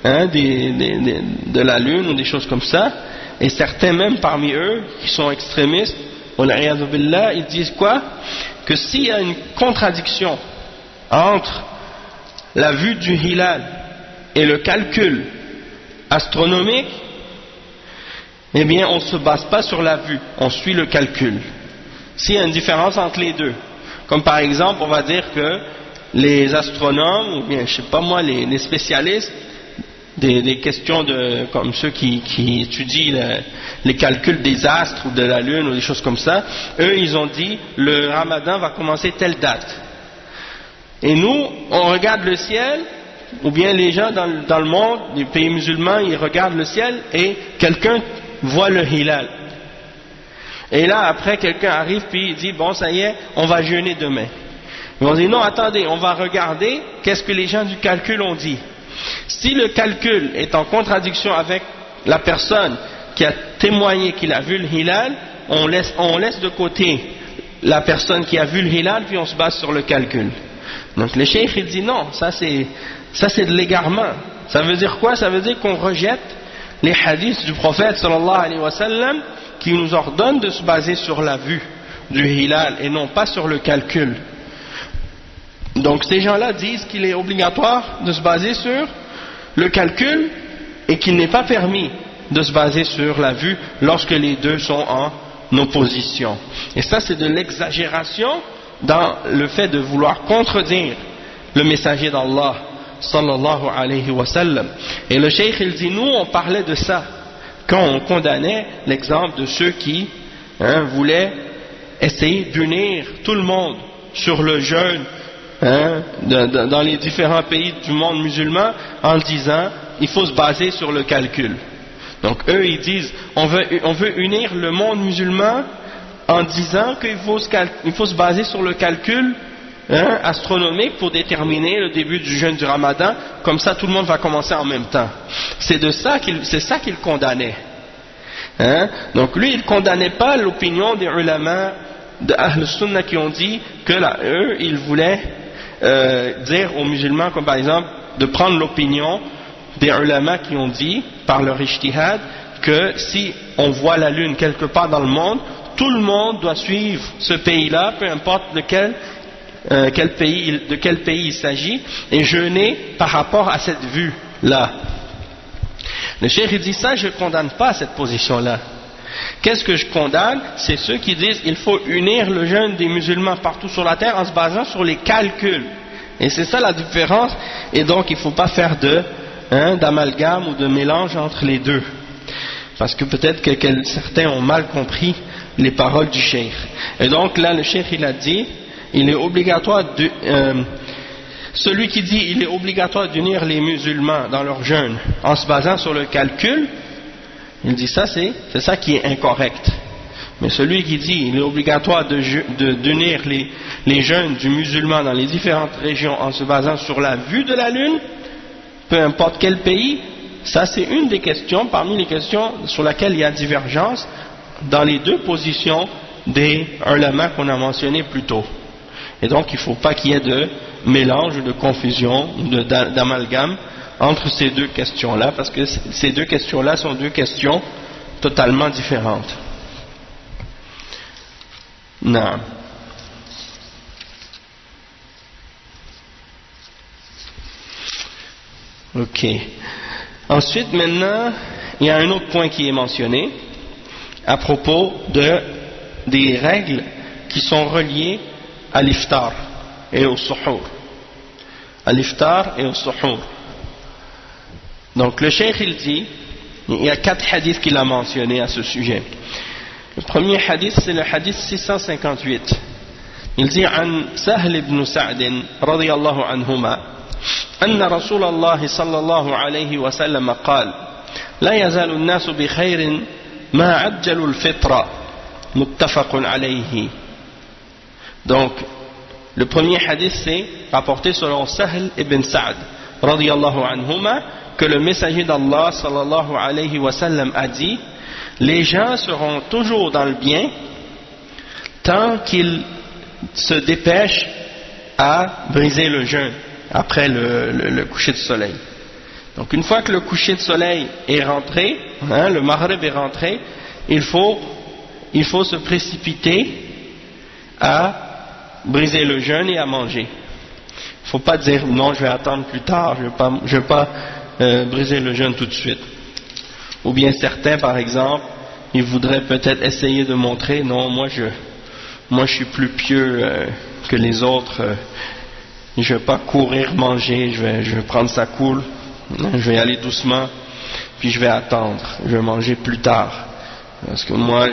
de la lune ou des choses comme ça, et certains même parmi eux qui sont extrémistes, ils disent quoi? Que s'il y a une contradiction entre la vue du hilal et le calcul astronomique, eh bien on ne se base pas sur la vue, on suit le calcul. S'il y a une différence entre les deux, Comme par exemple, on va dire que les astronomes, ou bien, je sais pas moi, les spécialistes des questions comme ceux qui étudient les calculs des astres ou de la lune ou des choses comme ça, eux ils ont dit le ramadan va commencer telle date. Et nous, on regarde le ciel, ou bien les gens dans le monde, les pays musulmans, ils regardent le ciel et quelqu'un voit le hilal. Et là, après, quelqu'un arrive puis il dit, bon, ça y est, on va jeûner demain. Ils vont dire, non, attendez, on va regarder qu'est-ce que les gens du calcul ont dit. Si le calcul est en contradiction avec la personne qui a témoigné qu'il a vu le hilal, on laisse de côté la personne qui a vu le hilal, puis on se base sur le calcul. Donc le cheikh il dit non, ça c'est de l'égarement. Ça veut dire quoi? Ça veut dire qu'on rejette les hadiths du prophète sallallahu alayhi wa sallam qui nous ordonnent de se baser sur la vue du hilal et non pas sur le calcul. Donc ces gens-là disent qu'il est obligatoire de se baser sur le calcul et qu'il n'est pas permis de se baser sur la vue lorsque les deux sont en opposition. Et ça c'est de l'exagération dans le fait de vouloir contredire le messager d'Allah sallallahu alayhi wa sallam. Et le cheikh il dit, nous on parlait de ça quand on condamnait l'exemple de ceux qui voulaient essayer d'unir tout le monde sur le jeûne dans les différents pays du monde musulman en disant il faut se baser sur le calcul. Donc eux ils disent on veut unir le monde musulman en disant qu'il faut se baser sur le calcul astronomique pour déterminer le début du jeûne du Ramadan, comme ça tout le monde va commencer en même temps. C'est ça qu'il condamnait. Donc lui il condamnait pas l'opinion des ulama de Ahl Sunnah qui ont dit que eux ils voulaient dire aux musulmans, comme par exemple de prendre l'opinion des ulama qui ont dit par leur ijtihad que si on voit la lune quelque part dans le monde, tout le monde doit suivre ce pays-là, peu importe de quel pays il s'agit, et jeûner par rapport à cette vue-là. Le cheikh dit ça, je ne condamne pas cette position-là. Qu'est-ce que je condamne? C'est ceux qui disent il faut unir le jeûne des musulmans partout sur la terre en se basant sur les calculs. Et c'est ça la différence, et donc il ne faut pas faire d'amalgame ou de mélange entre les deux. Parce que peut-être que certains ont mal compris les paroles du cheikh. Et donc là le cheikh il a dit il est obligatoire celui qui dit il est obligatoire d'unir les musulmans dans leur jeûne en se basant sur le calcul, il dit ça c'est ça qui est incorrect. Mais celui qui dit il est obligatoire d'unir les jeûnes du musulman dans les différentes régions en se basant sur la vue de la lune, peu importe quel pays, ça c'est une des questions parmi les questions sur lesquelles il y a divergence dans les deux positions des ulama qu'on a mentionné plus tôt. Et donc il ne faut pas qu'il y ait de mélange, de confusion, d'amalgame entre ces deux questions-là, parce que ces deux questions-là sont deux questions totalement différentes. Non. Ok. Ensuite, maintenant, il y a un autre point qui est mentionné à propos des règles qui sont reliées à l'iftar et au suhour. À l'iftar et au suhour. Donc le cheikh il dit, il y a 4 hadiths qu'il a mentionnés à ce sujet. Le premier hadith c'est le hadith 658. Il dit عن سهل بن سعد رضي الله عنهما أن رسول الله صلى الله عليه وسلم قال لا يزال الناس بخير ما عجلوا الفطر متفق عليه. Donc le premier hadith c'est rapporté selon Sahl ibn Sa'd radiyallahu anhuma que le messager d'Allah sallallahu alayhi wa sallam a dit les gens seront toujours dans le bien tant qu'ils se dépêchent à briser le jeûne après le coucher de soleil. Donc une fois que le coucher de soleil est rentré, le maghrib est rentré, il faut se précipiter à briser le jeûne et à manger. Il ne faut pas dire non, je vais attendre plus tard, je vais pas briser le jeûne tout de suite. Ou bien certains par exemple, ils voudraient peut-être essayer de montrer non, moi je suis plus pieux que les autres. Je ne vais pas courir manger, je vais prendre ça cool, je vais y aller doucement, puis je vais attendre, je vais manger plus tard. Parce que moi,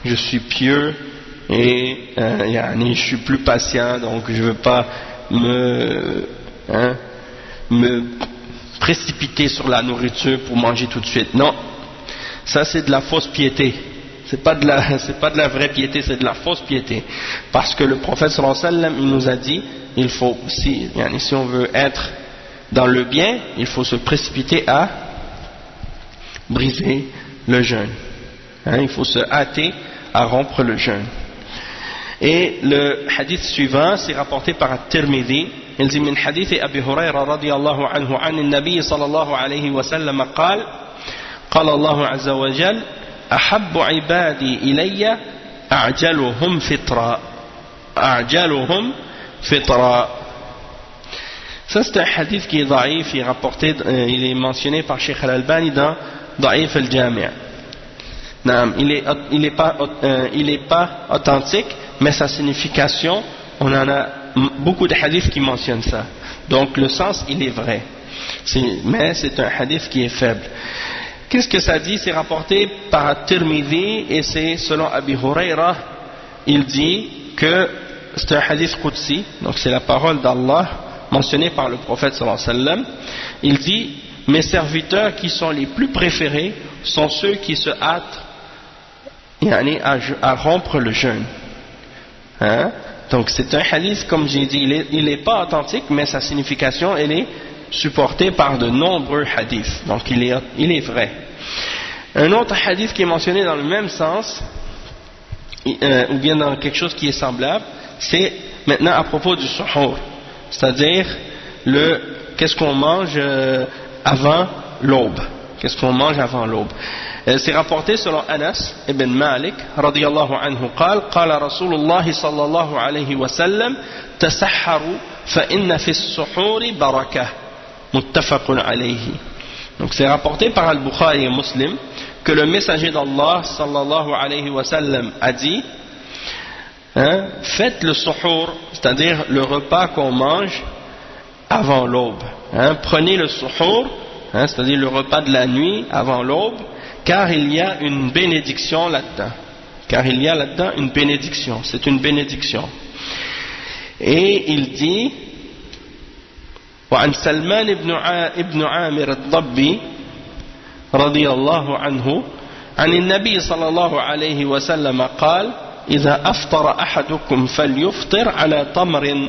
je suis pieux et je suis plus patient, donc je ne veux pas me précipiter sur la nourriture pour manger tout de suite. Non, ça c'est de la fausse piété. C'est pas de la vraie piété, c'est de la fausse piété. Parce que le prophète sallallahu alayhi wa sallam, il nous a dit, il faut, si on veut être dans le bien, il faut se précipiter à briser le jeûne. Il faut se hâter à rompre le jeûne. Et le hadith suivant, c'est rapporté par At-Tirmidhi. Il dit, min hadith Abi Hurayra radiyallahu anhu an al-Nabi sallallahu alayhi wa sallam قال قال الله عز وجل أحب عبادي إلي أعجلهم فطرا. Ça c'est un hadith qui est daïf, il est mentionné par Cheikh Al-Albani dans Daïf al-Jami'. Il est pas authentique, mais sa signification, on en a beaucoup de hadiths qui mentionnent ça. Donc le sens il est vrai, mais c'est un hadith qui est faible. Qu'est-ce que ça dit? C'est rapporté par Tirmidhi et c'est selon Abi Hurayra. Il dit que c'est un hadith qudsi, donc c'est la parole d'Allah mentionnée par le prophète sallallahu alayhi wa sallam. Il dit, mes serviteurs qui sont les plus préférés sont ceux qui se hâtent à rompre le jeûne. Donc c'est un hadith, comme j'ai dit, il n'est pas authentique, mais sa signification elle est supporté par de nombreux hadiths, donc il est vrai. Un autre hadith qui est mentionné dans le même sens, ou bien dans quelque chose qui est semblable, c'est maintenant à propos du suhour, c'est-à-dire qu'est-ce qu'on mange avant l'aube. Qu'est-ce qu'on mange avant l'aube? C'est rapporté selon Anas ibn Malik radiyallahu anhu قال قال رسول الله صلى الله عليه وسلم تسحروا فإن في السحور بركة. Muttafaqun alayhi. Donc c'est rapporté par Al-Bukhari et Muslim que le messager d'Allah sallallahu alayhi wa sallam a dit, faites le suhour, c'est-à-dire le repas qu'on mange avant l'aube. Prenez le suhour, c'est-à-dire le repas de la nuit avant l'aube, car il y a une bénédiction là-dedans. Car il y a là-dedans une bénédiction. C'est une bénédiction. Et il dit, وعن سلمان ابن عامر الضبي رضي الله عنه عن النبي صلى الله عليه وسلم قال إذا أفطر أحدكم فليفطر على تمر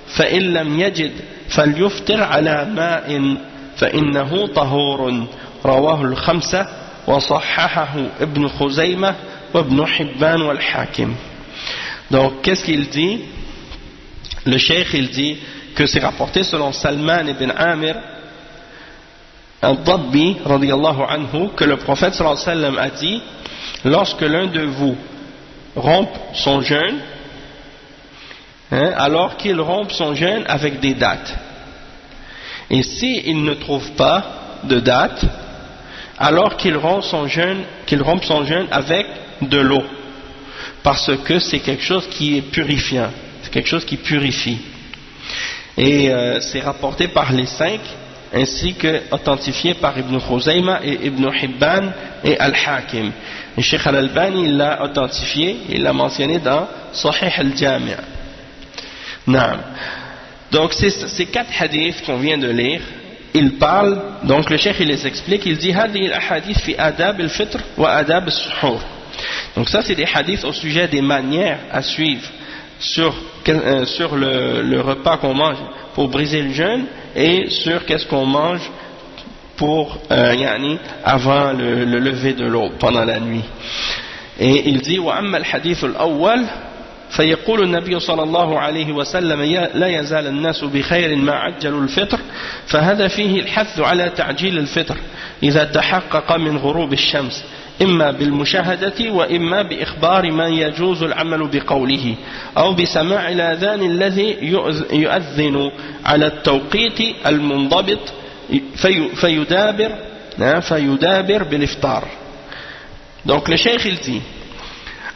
فإن لم يجد فليفطر على ماء فإنه طهور. رواه الخمسة وصححه ابن خزيمة وابن حبان والحاكم. Donc qu'est-ce qu'il dit? Le cheikh il dit que c'est rapporté selon Salman ibn Amir al-Dabbi radiyallahu anhu que le prophète sallallahu alayhi wa sallam a dit, lorsque l'un de vous rompt son jeûne, alors qu'il rompt son jeûne avec des dates, et s'il ne trouve pas de date, alors qu'il rompt son jeûne avec de l'eau, parce que c'est quelque chose qui est purifiant, c'est quelque chose qui purifie. Et c'est rapporté par les 5 ainsi que authentifié par Ibn Khuzayma et Ibn Hibban et Al-Hakim. Et Cheikh Al-Albani il l'a authentifié, il l'a mentionné dans Sahih Al-Jami'. Donc ces 4 hadiths qu'on vient de lire, il parle, donc le cheikh il les explique, il dit هذه الأحاديث في آداب الفطر وآداب السحور. Donc ça c'est des hadiths au sujet des manières à suivre sur le repas qu'on mange pour briser le jeûne et sur qu'est-ce qu'on mange pour avant le lever de l'aube pendant la nuit. Et il dit وأما الحديث الأول فيقول النبي صلى الله عليه وسلم لا يزال الناس بخير ما عجلوا الفطر فهذا فيه الحث على تعجيل الفطر إذا تحقق من غروب الشمس إما بالمشاهدة وإما بإخبار من يجوز العمل بقوله أو بسماع الأذان الذي يؤذن على التوقيت المنضبط فيدابر بالإفطار. Donc le cheikh il dit,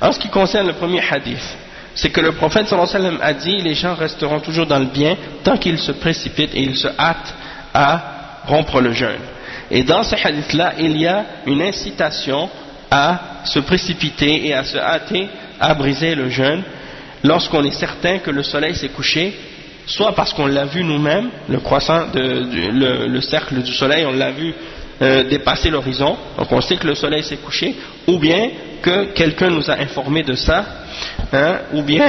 en ce qui concerne le premier hadith, c'est que le prophète sallallahu alayhi wa sallam a dit les gens resteront toujours dans le bien tant qu'ils se précipitent et ils se hâtent à rompre le jeûne. Et dans ce hadith-là, il y a une incitation à se précipiter et à se hâter à briser le jeûne lorsqu'on est certain que le soleil s'est couché, soit parce qu'on l'a vu nous-mêmes, le cercle du soleil, on l'a vu dépasser l'horizon, donc on sait que le soleil s'est couché, ou bien que quelqu'un nous a informé de ça, hein, ou bien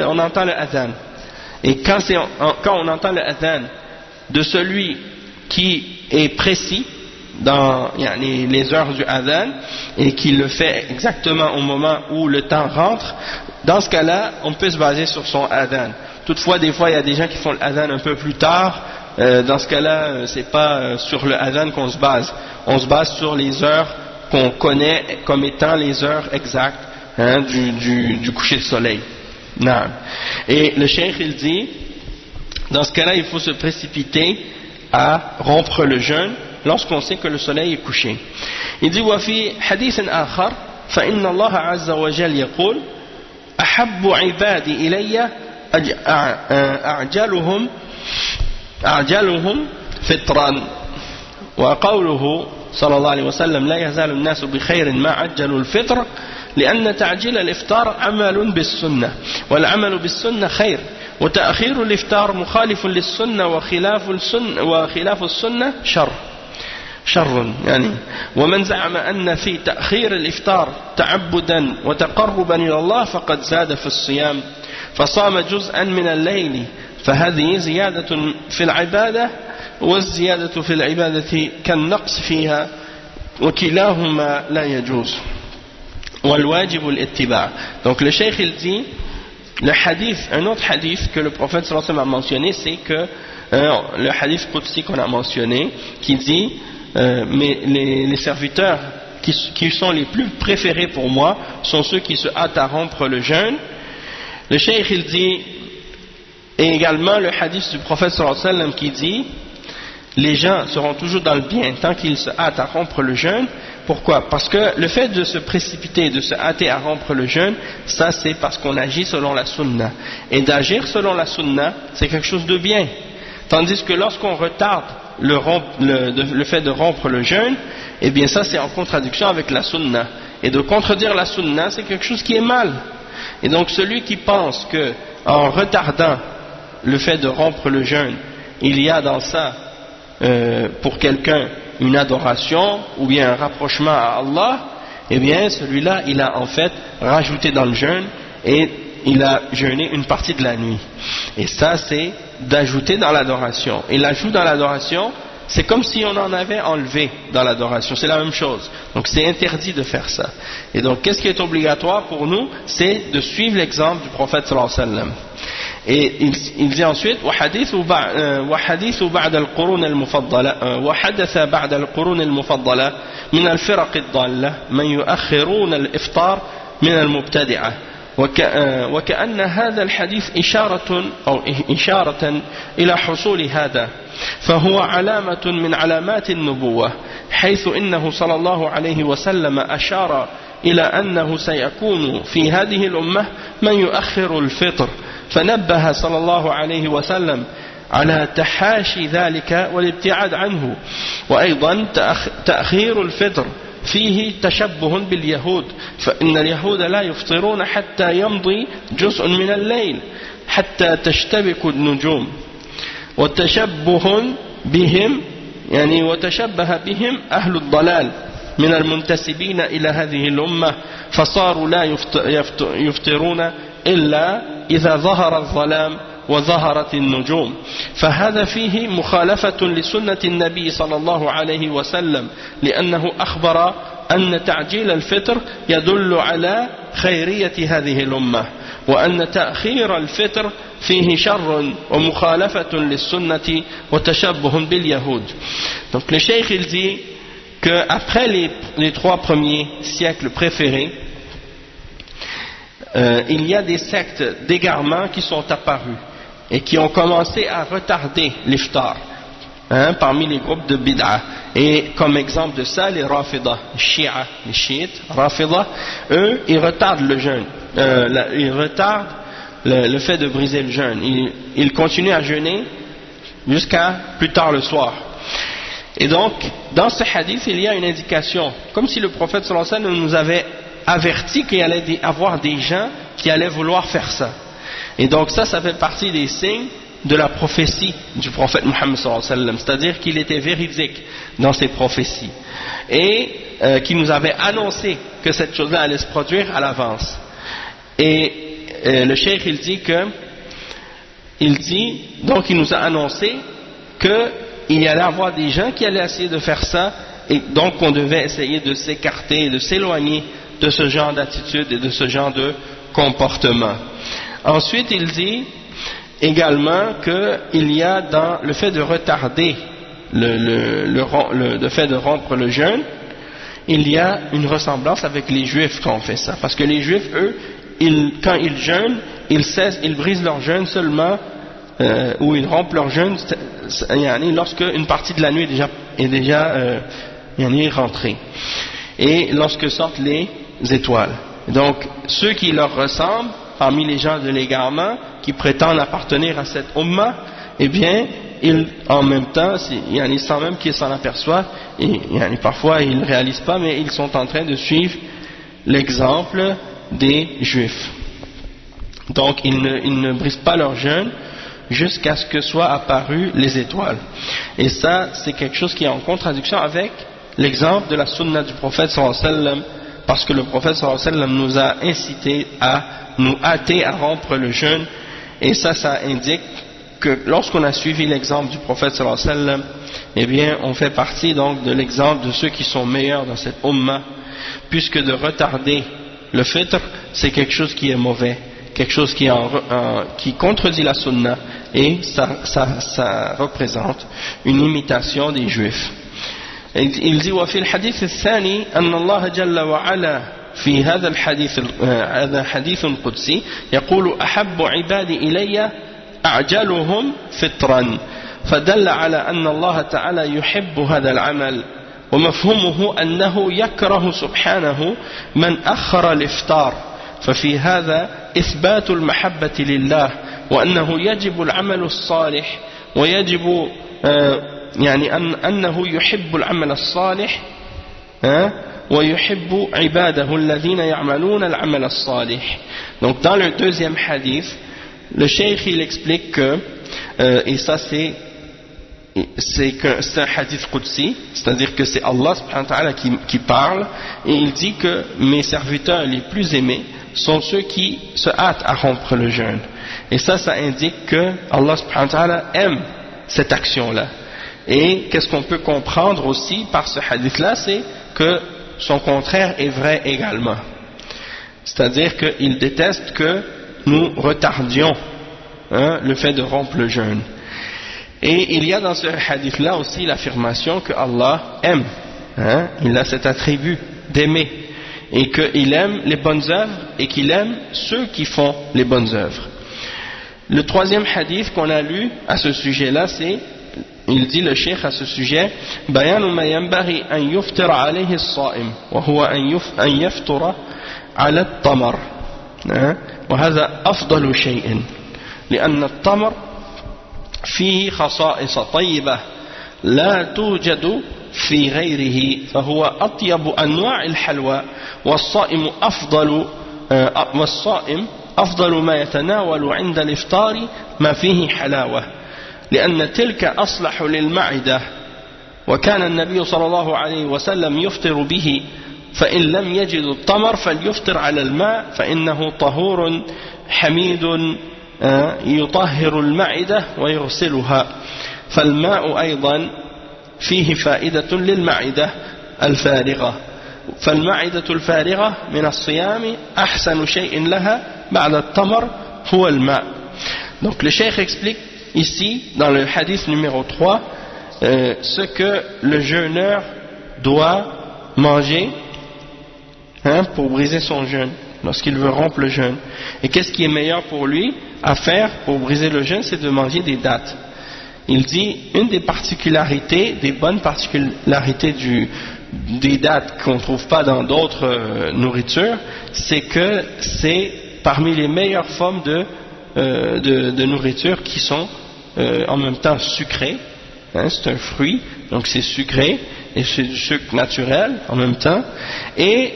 on entend le adhan. Et quand on entend le adhan de celui qui est précis dans les heures du adhan et qui le fait exactement au moment où le temps rentre, dans ce cas-là, on peut se baser sur son adhan. Toutefois, des fois, il y a des gens qui font le adhan un peu plus tard. Dans ce cas-là, c'est pas sur le adhan qu'on se base. On se base sur les heures qu'on connaît comme étant les heures exactes, hein, du coucher de soleil. Non. Et le cheikh il dit, dans ce cas-là, il faut se précipiter à rompre le jeûne lorsqu'on sait que le soleil est couché. Il dit وفي حديث آخر فإن الله عز وجل يقول أحب عبادي إلي أعجلهم فطرا وقوله صلى الله عليه وسلم لا يزال الناس بخير ما عجلوا الفطر لأن تعجيل الإفطار عمل بالسنة والعمل بالسنة خير وتأخير الإفطار مخالف للسنة وخلاف السنة شر يعني ومن زعم أن في تأخير الإفطار تعبدا وتقربا إلى الله فقد زاد في الصيام فصام جزءا من الليل فهذه زيادة في العبادة والزيادة في العبادة كالنقص فيها وكلاهما لا يجوز والواجب الاتباع. Donc le cheikh il dit le hadith, un autre hadith que le prophète sallallahu alayhi wa sallam a mentionné, c'est que le hadith qudsi qu'on a mentionné qui dit mais les serviteurs qui sont les plus préférés pour moi sont ceux qui se hâtent à rompre le jeûne. Le cheikh il dit, et également le hadith du prophète sallallahu alayhi wa sallam qui dit les gens seront toujours dans le bien tant qu'ils se hâtent à rompre le jeûne. Pourquoi? Parce que le fait de se précipiter, de se hâter à rompre le jeûne, ça c'est parce qu'on agit selon la sunna. Et d'agir selon la sunna, c'est quelque chose de bien. Tandis que lorsqu'on retarde le fait de rompre le jeûne, eh bien ça c'est en contradiction avec la sunna. Et de contredire la sunna, c'est quelque chose qui est mal. Et donc celui qui pense que en retardant le fait de rompre le jeûne, il y a dans ça pour quelqu'un une adoration ou bien un rapprochement à Allah, eh bien celui-là il a en fait rajouté dans le jeûne et il a jeûné une partie de la nuit. Et ça c'est d'ajouter dans l'adoration. Et l'ajout dans l'adoration, c'est comme si on en avait enlevé dans l'adoration, c'est la même chose. Donc c'est interdit de faire ça. Et donc qu'est-ce qui est obligatoire pour nous? C'est de suivre l'exemple du prophète sallallahu alayhi wa sallam. Et il dit ensuite وحدث بعد القرون المفضلة وحدث بعد القرون المفضلة من الفرق الضالة من يؤخرون الإفطار من المبتدعة وكأن هذا الحديث إشارة إلى حصول هذا فهو علامة من علامات النبوة حيث إنه صلى الله عليه وسلم أشار إلى أنه سيكون في هذه الأمة من يؤخر الفطر فنبه صلى الله عليه وسلم على تحاشي ذلك والابتعاد عنه وأيضا تأخير الفطر فيه تشبه باليهود فإن اليهود لا يفطرون حتى يمضي جزء من الليل حتى تشتبك النجوم وتشبه بهم وتشبه بهم أهل الضلال من المنتسبين إلى هذه الأمة فصاروا لا يفطرون إلا إذا ظهر الظلام وظهرت النجوم فهذا فيه مخالفة لسنة النبي صلى الله عليه وسلم لأنه أخبر أن تعجيل الفطر يدل على خيرية هذه الأمة وأن تأخير الفطر فيه شر ومخالفة للسنة وتشبه باليهود. Donc le cheikh il dit qu'après les trois premiers siècles préférés, il y a des sectes d'égarement qui sont apparues et qui ont commencé à retarder l'iftar. parmi les groupes de bid'a. Et comme exemple de ça, les Rafida, les chiites, Rafida, eux, ils retardent le jeûne, ils retardent le fait de briser le jeûne. Ils continuent à jeûner jusqu'à plus tard le soir. Et donc, dans ce hadith, il y a une indication, comme si le prophète sallallahu alayhi wa sallam nous avait averti qu'il allait y avoir des gens qui allaient vouloir faire ça. Et donc ça fait partie des signes de la prophétie du prophète Muhammad sallallahu alayhi wa sallam, c'est-à-dire qu'il était véridique dans ses prophéties et qu'il nous avait annoncé que cette chose-là allait se produire à l'avance. Et le cheikh donc il nous a annoncé qu'il y allait avoir des gens qui allaient essayer de faire ça, et donc on devait essayer de s'écarter et de s'éloigner de ce genre d'attitude et de ce genre de comportement. Ensuite il dit également qu'il y a dans le fait de retarder le fait de rompre le jeûne, il y a une ressemblance avec les juifs quand on fait ça, parce que les juifs eux, quand ils jeûnent, ils brisent leur jeûne seulement ou ils rompent leur jeûne lorsque une partie de la nuit est déjà rentrée et lorsque sortent les étoiles. Donc ceux qui leur ressemblent parmi les gens de l'égarement qui prétendent appartenir à cette umma, eh bien en même temps, sans même qu'ils s'en aperçoivent, et parfois ils ne réalisent pas, mais ils sont en train de suivre l'exemple des juifs. Donc ils ne brisent pas leur jeûne jusqu'à ce que soient apparues les étoiles. Et ça, c'est quelque chose qui est en contradiction avec l'exemple de la sunna du prophète sallallahu alayhi wa sallam, parce que le prophète sallallahu alayhi wa sallam nous a incité à nous hâter à rompre le jeûne, et ça indique que lorsqu'on a suivi l'exemple du prophète sallallahu alayhi wa sallam, eh bien on fait partie donc de l'exemple de ceux qui sont meilleurs dans cette umma, puisque de retarder le fitr, c'est quelque chose qui est mauvais, quelque chose qui contredit la sunna, et ça représente une imitation des juifs. Il dit وفي الحديث الثاني أن الله جل وعلا في هذا الحديث هذا حديث قدسي يقول أحب عبادي إلي أعجلهم فطرا، فدل على أن الله تعالى يحب هذا العمل، ومفهومه أنه يكره سبحانه من أخر الإفطار، ففي هذا إثبات المحبة لله، وأنه يجب العمل الصالح، ويجب أنه يحب العمل الصالح ويحب عباده الذين يعملون العمل الصالح. Donc dans le deuxième hadith, le cheikh il explique que et ça c'est un hadith qudsi, c'est-à-dire que c'est Allah subhanahu wa ta'ala qui parle, et il dit que mes serviteurs les plus aimés sont ceux qui se hâtent à rompre le jeûne. Et ça indique que Allah subhanahu wa ta'ala aime cette action-là. Et qu'est-ce qu'on peut comprendre aussi par ce hadith-là, c'est que son contraire est vrai également. C'est-à-dire qu'il déteste que nous retardions le fait de rompre le jeûne. Et il y a dans ce hadith-là aussi l'affirmation que Allah aime. Il a cet attribut d'aimer. Et qu'il aime les bonnes œuvres et qu'il aime ceux qui font les bonnes œuvres. Le troisième hadith qu'on a lu à ce sujet-là, il dit le cheikh à ce sujet, بيان ما ينبغي أن يفطر عليه الصائم وهو أن يفطر على التمر، وهذا أفضل شيء لأن التمر فيه خصائص طيبة لا توجد في غيره، فهو أطيب أنواع الحلوى، والصائم أفضل ما يتناول عند الإفطار ما فيه حلاوة، لأن تلك أصلح للمعدة، وكان النبي صلى الله عليه وسلم يفطر به، فإن لم يجد التمر فليفطر على الماء فإنه طهور حميد يطهر المعدة ويغسلها، فالماء أيضا فيه فائدة للمعدة الفارغة، فالمعدة الفارغة من الصيام أحسن شيء لها بعد التمر هو الماء. Donc le cheikh explique ici dans le hadith numéro 3 ce que le jeûneur doit manger pour briser son jeûne lorsqu'il veut rompre le jeûne. Et qu'est-ce qui est meilleur pour lui à faire pour briser le jeûne? C'est de manger des dattes. il dit une des particularités, des bonnes particularités des dattes qu'on ne trouve pas dans d'autres nourritures, c'est que c'est parmi les meilleures formes de nourriture qui sont en même temps sucrées. Hein, c'est un fruit, donc c'est sucré et c'est du sucre naturel en même temps, et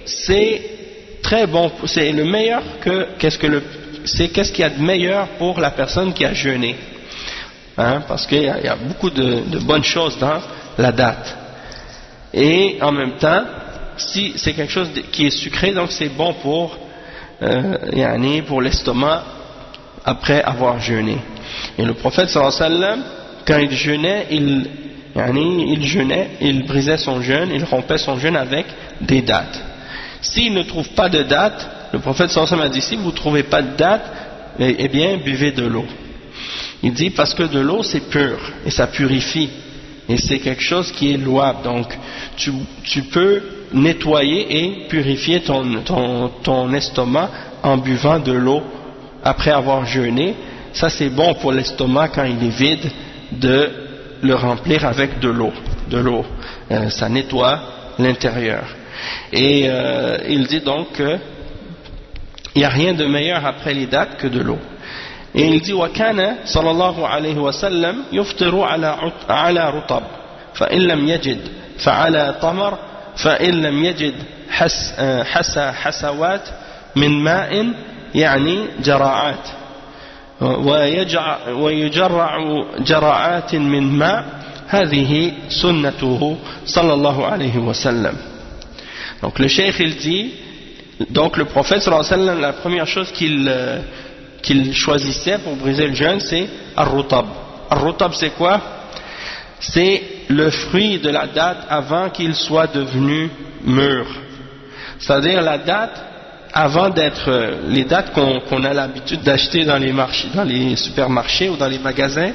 c'est très bon, c'est le meilleur qu'est-ce qu'il y a de meilleur pour la personne qui a jeûné, hein, parce qu'il y a beaucoup de bonnes choses dans la date, et en même temps si c'est quelque chose qui est sucré, donc c'est bon pour l'estomac après avoir jeûné. Et le prophète sallallahu alayhi wa sallam, quand il jeûnait, il brisait son jeûne, il rompait son jeûne avec des dattes. S'il ne trouve pas de dattes, le prophète sallallahu alayhi wa sallam a dit, si vous ne trouvez pas de dattes, eh bien buvez de l'eau. Il dit parce que de l'eau c'est pur et ça purifie et c'est quelque chose qui est louable, donc tu peux nettoyer et purifier ton estomac en buvant de l'eau après avoir jeûné. Ça c'est bon pour l'estomac quand il est vide de le remplir avec de l'eau. Ça nettoie l'intérieur. Et il dit donc qu'il n'y a rien de meilleur après les dattes que de l'eau. Et il dit وكان صلى الله عليه وسلم يفطر على رطب فإن لم يجد فعلى تمر فإن لم يجد حسوات من ماء يعني جراعات ويجرع جراعات من ماء هذه سنته صلى الله عليه وسلم. Donc le cheikh il dit, donc le prophète sallallahu alayhi wa sallam, la première chose qu'il choisissait pour briser le jeûne, c'est ar-rutab. Ar-rutab c'est quoi? C'est le fruit de la date avant qu'il soit devenu mûr. C'est-à-dire la date avant d'être les dates qu'on a l'habitude d'acheter dans les supermarchés ou dans les magasins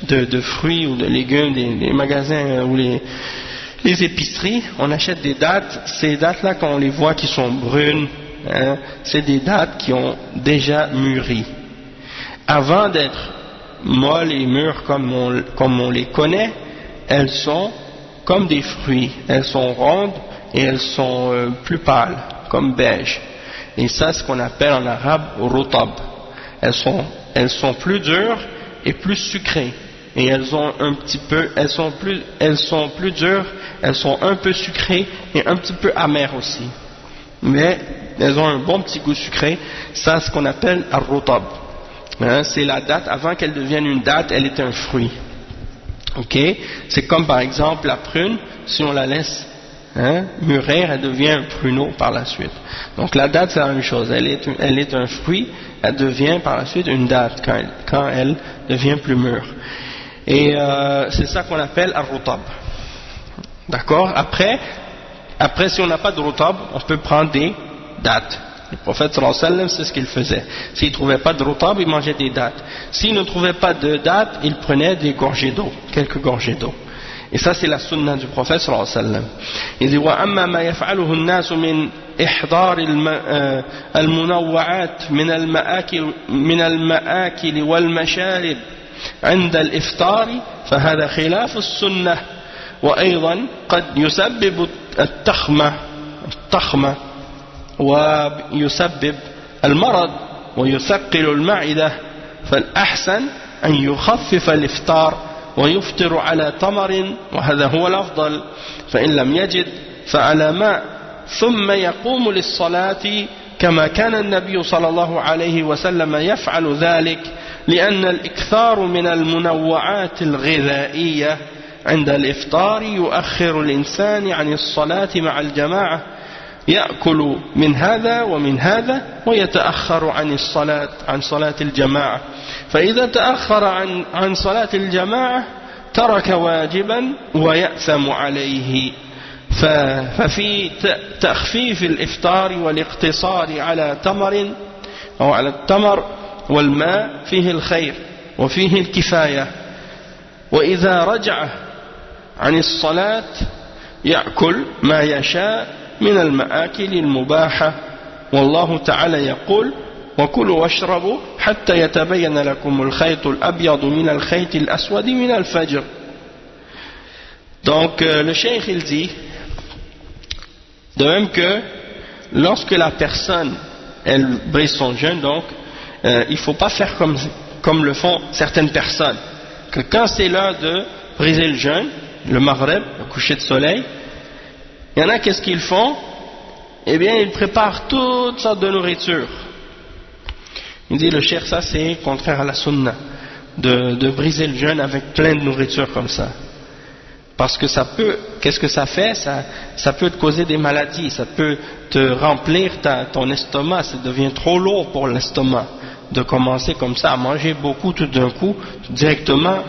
de fruits ou de légumes, les magasins ou les épiceries, on achète des dates. Ces dates-là, quand on les voit qui sont brunes, hein, c'est des dates qui ont déjà mûri. Avant d'être molles et mûres comme on les connaît, elles sont comme des fruits. Elles sont rondes et elles sont plus pâles, comme beige. Et ça, c'est ce qu'on appelle en arabe rutab. Elles sont plus dures et plus sucrées. Et elles sont plus dures, elles sont un peu sucrées et un petit peu amères aussi. Mais elles ont un bon petit goût sucré. Ça, c'est ce qu'on appelle ar-rutab. Hein, c'est la date, avant qu'elle devienne une date, elle est un fruit. Ok? C'est comme par exemple la prune, si on la laisse mûrir, elle devient un pruneau par la suite. Donc la date c'est la même chose, elle est un fruit, elle devient par la suite une date quand elle devient plus mûre. Et c'est ça qu'on appelle ar-rutab. D'accord? Après si on n'a pas de rutab, on peut prendre des dates. Le prophète sallallahu alayhi wa sallam, c'est ce qu'il faisait. S'il ne trouvait pas de rutab, il mangeait des dates. S'il ne trouvait pas de dates, il prenait des gorgées d'eau, quelques gorgées d'eau. Et ça c'est la sunna du prophète sallallahu alayhi wa sallam. Il dit وَأَمَّا مَا يَفْعَلُهُ النَّاسُ مِنْ إِحْضَارِ الْمُنَوَّعَاتِ من المآكل والمشارب عند الإفطار فهذا خلاف السنة وأيضا قد يسبب التخمة ويسبب المرض ويثقل المعدة فالأحسن أن يخفف الإفطار ويفطر على تمر وهذا هو الأفضل فإن لم يجد فعلى ماء ثم يقوم للصلاة كما كان النبي صلى الله عليه وسلم يفعل ذلك لأن الإكثار من المنوعات الغذائية عند الإفطار يؤخر الإنسان عن الصلاة مع الجماعة يأكل من هذا ومن هذا ويتأخر عن صلاة الجماعة فإذا تأخر عن صلاة الجماعة ترك واجبا ويأثم عليه ففي تخفيف الإفطار والاقتصار على تمر أو على التمر والماء فيه الخير وفيه الكفاية وإذا رجع عن الصلاة يأكل ما يشاء من المآكل المباحة والله تعالى يقول وكلوا واشربوا حتى يتبين لكم الخيط الأبيض من الخيط الأسود من الفجر. Donc le cheikh il dit de même que lorsque la personne elle brise son jeûne, donc il ne faut pas faire comme le font certaines personnes, que quand c'est l'heure de briser le jeûne, le maghrib, le coucher de soleil, il y en a qu'est-ce qu'ils font? Eh bien ils préparent toutes sortes de nourriture. Il dit le cheikh, ça c'est contraire à la sunna de briser le jeûne avec plein de nourriture comme ça. Parce que ça peut, qu'est-ce que ça fait? Ça peut te causer des maladies, ça peut te remplir ton estomac, ça devient trop lourd pour l'estomac de commencer comme ça à manger beaucoup tout d'un coup, directement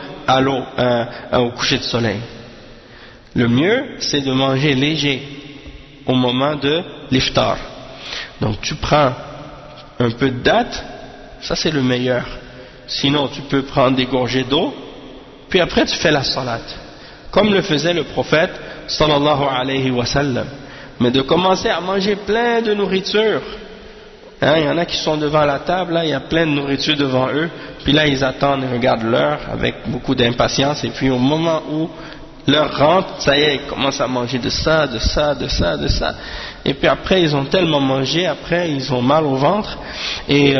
au coucher de soleil. Le mieux, c'est de manger léger au moment de l'iftar. Donc tu prends un peu de date, ça c'est le meilleur. Sinon tu peux prendre des gorgées d'eau, puis après tu fais la salate. Comme le faisait le prophète sallallahu alayhi wa sallam. Mais de commencer à manger plein de nourriture. Hein, il y en a qui sont devant la table, là, il y a plein de nourriture devant eux, puis là ils attendent et regardent l'heure avec beaucoup d'impatience, et puis au moment où l'heure rentre, ça y est, ils commencent à manger de ça, de ça, de ça, de ça. Et puis après ils ont tellement mangé, après ils ont mal au ventre, et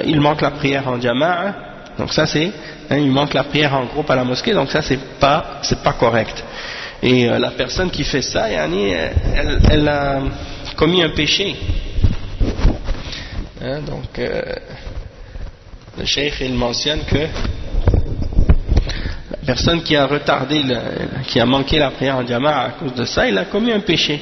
il manque la prière en jama'a. Donc ça c'est, il manque la prière en groupe à la mosquée, donc ça c'est pas correct. Et la personne qui fait ça, elle a commis un péché. Hein, donc le cheikh il mentionne que la personne qui a retardé, qui a manqué la prière en jama'a à cause de ça, il a commis un péché.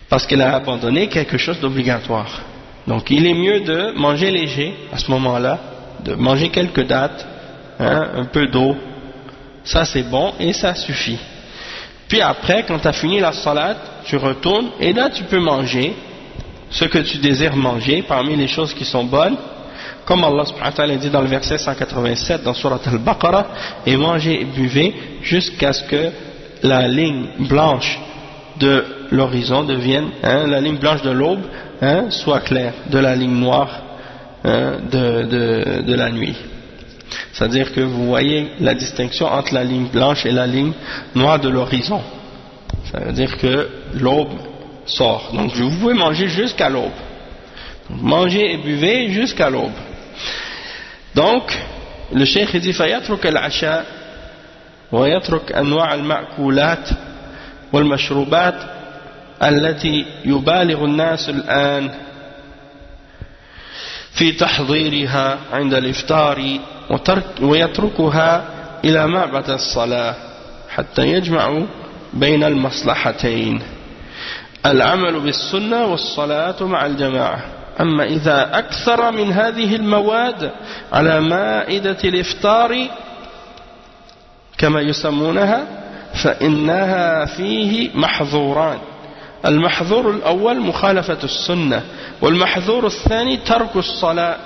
Parce qu'elle a abandonné quelque chose d'obligatoire. Donc il est mieux de manger léger à ce moment-là, de manger quelques dattes, hein, un peu d'eau, ça c'est bon et ça suffit. Puis après, quand tu as fini la salade, tu retournes et là tu peux manger ce que tu désires manger parmi les choses qui sont bonnes, comme Allah subhanahu wa ta'ala dit dans le verset 187 dans Surat Al-Baqarah, et mangez et buvez jusqu'à ce que la ligne blanche de l'horizon devienne, hein, la ligne blanche de l'aube, hein, soit claire de la ligne noire de la nuit. C'est-à-dire que vous voyez la distinction entre la ligne blanche et la ligne noire de l'horizon. Ça veut dire que l'aube sort. Donc vous pouvez manger jusqu'à l'aube. Mangez et buvez jusqu'à l'aube. Donc le cheikh dit فيترك العشاء ويترك أنواع المأكولات والمشروبات التي يبالغ الناس الآن في تحضيرها عند الإفطار ويتركها إلى ما بعد الصلاة حتى يجمع بين المصلحتين العمل بالسنة والصلاة مع الجماعة. أما إذا أكثر من هذه المواد على مائدة الإفطار كما يسمونها فإنها فيه محظوران. المحظور الأول مخالفة السنة، والمحظور الثاني ترك الصلاة،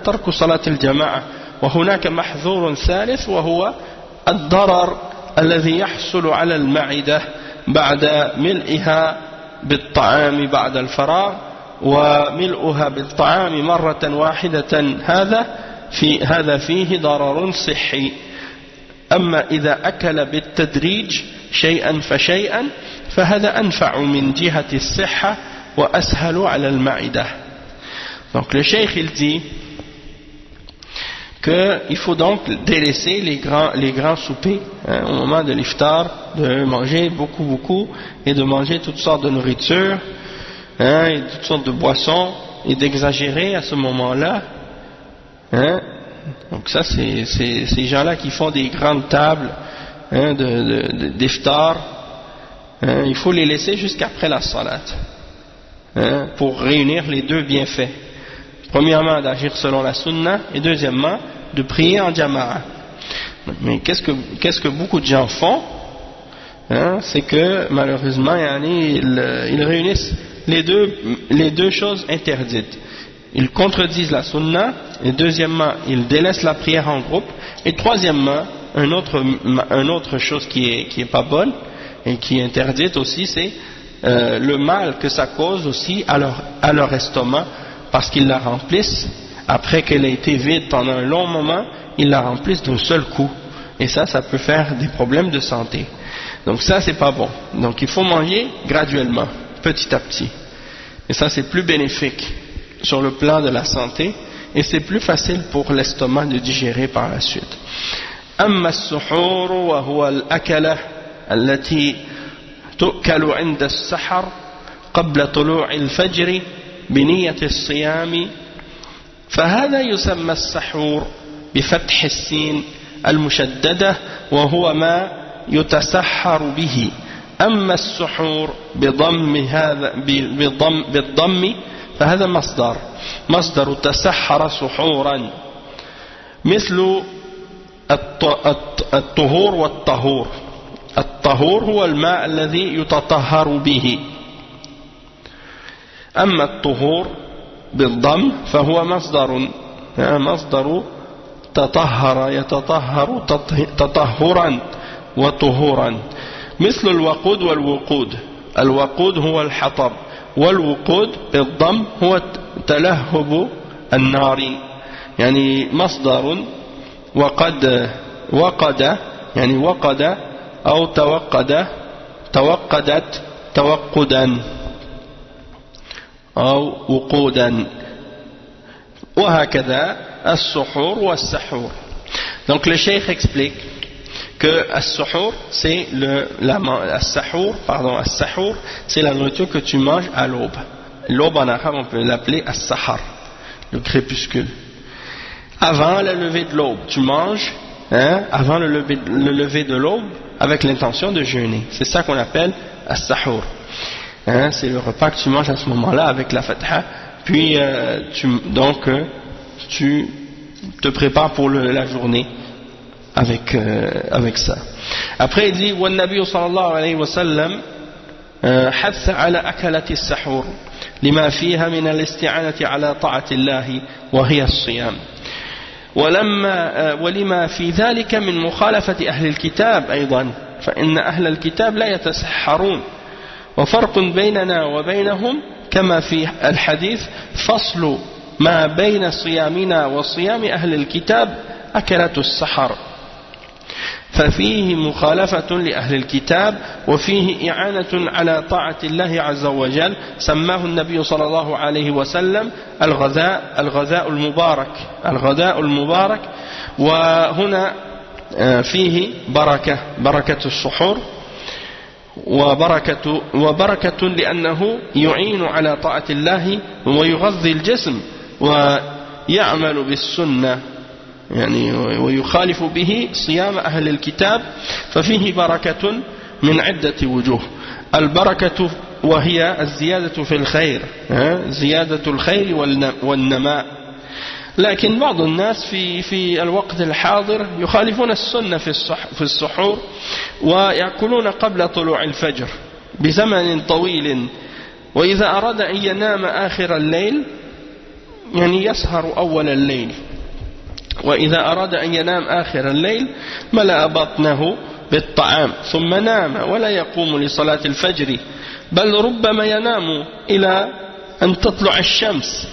ترك صلاة الجماعة. وهناك محظور ثالث وهو الضرر الذي يحصل على المعدة بعد ملئها بالطعام بعد الفراغ، وملؤها بالطعام مرة واحدة هذا فيه ضرر صحي. أما إذا أكل بالتدريج شيئا فشيئا فهذا أنفع من جهة الصحة وأسهل على المعدة. Donc le cheikh il dit qu'il faut donc délaisser les grands soupers, hein, au moment de l'iftar, de manger beaucoup et de manger toutes sortes de nourriture, hein, et toutes sortes de boissons, et d'exagérer à ce moment-là, hein. Donc ça c'est ces gens-là qui font des grandes tables, hein, d'iftar, hein, il faut les laisser jusqu'après la salat, hein, pour réunir les deux bienfaits. Premièrement d'agir selon la sunna, et deuxièmement de prier en jama'a. Mais qu'est-ce que beaucoup de gens font, hein, c'est que malheureusement ils réunissent les deux choses interdites. Ils contredisent la sunna, et deuxièmement ils délaissent la prière en groupe, et troisièmement une autre chose qui est pas bonne et qui est interdite aussi, c'est le mal que ça cause aussi à leur estomac, parce qu'ils la remplissent après qu'elle ait été vide pendant un long moment, ils la remplissent d'un seul coup. Et ça peut faire des problèmes de santé. Donc ça, c'est pas bon. Donc il faut manger graduellement, petit à petit. Et ça, c'est plus bénéfique sur le plan de la santé, et c'est plus facile pour l'estomac de digérer par la suite. أما السحور وهو الأكلة التي تؤكل عند السحر قبل طلوع الفجر بنية الصيام فهذا يسمى السحور بفتح السين المشددة وهو ما يتسحر به. أما السحور بالضم فهذا مصدر تسحر سحورا مثل الطهور والطهور. الطهور هو الماء الذي يتطهر به. أما الطهور بالضم فهو مصدر تطهر يتطهر تطهرا وطهورا مثل الوقود والوقود. الوقود هو الحطب والوقود بالضم هو تلهب النار يعني مصدر وقد يعني وقد أو توقدت توقدا أو وقودا وهكذا السحور والسحور. Donc le cheikh explique que as-suhour c'est as-sahour c'est la nourriture que tu manges à l'aube. L'aube en arabe on peut l'appeler as-sahar, le crépuscule. Avant le lever de l'aube, tu manges avant le lever de l'aube avec l'intention de jeûner. C'est ça qu'on appelle as-sahour. C'est le repas que tu manges à ce moment-là avec la fatha. Puis tu te prépares pour la journée avec ça. Après il dit والنبي صلى الله عليه وسلم حث على أكلة السحور لما فيها من الاستعانة على طاعة الله وهي الصيام ولما في ذلك من مخالفة أهل الكتاب أيضا فإن أهل الكتاب لا يتسحرون وفرق بيننا وبينهم كما في الحديث فصل ما بين صيامنا وصيام أهل الكتاب أكلة السحر ففيه مخالفة لأهل الكتاب وفيه إعانة على طاعة الله عز وجل سماه النبي صلى الله عليه وسلم الغذاء المبارك وهنا فيه بركة السحور وبركة لأنه يعين على طاعة الله ويغذي الجسم ويعمل بالسنة يعني ويخالف به صيام أهل الكتاب ففيه بركة من عدة وجوه. البركة وهي الزيادة في الخير زيادة الخير والنماء. لكن بعض الناس في الوقت الحاضر يخالفون السنة في السحور ويأكلون قبل طلوع الفجر بزمن طويل وإذا أراد أن ينام آخر الليل يعني يسهر أول الليل وإذا أراد أن ينام آخر الليل ملأ بطنه بالطعام ثم نام ولا يقوم لصلاة الفجر بل ربما ينام إلى أن تطلع الشمس.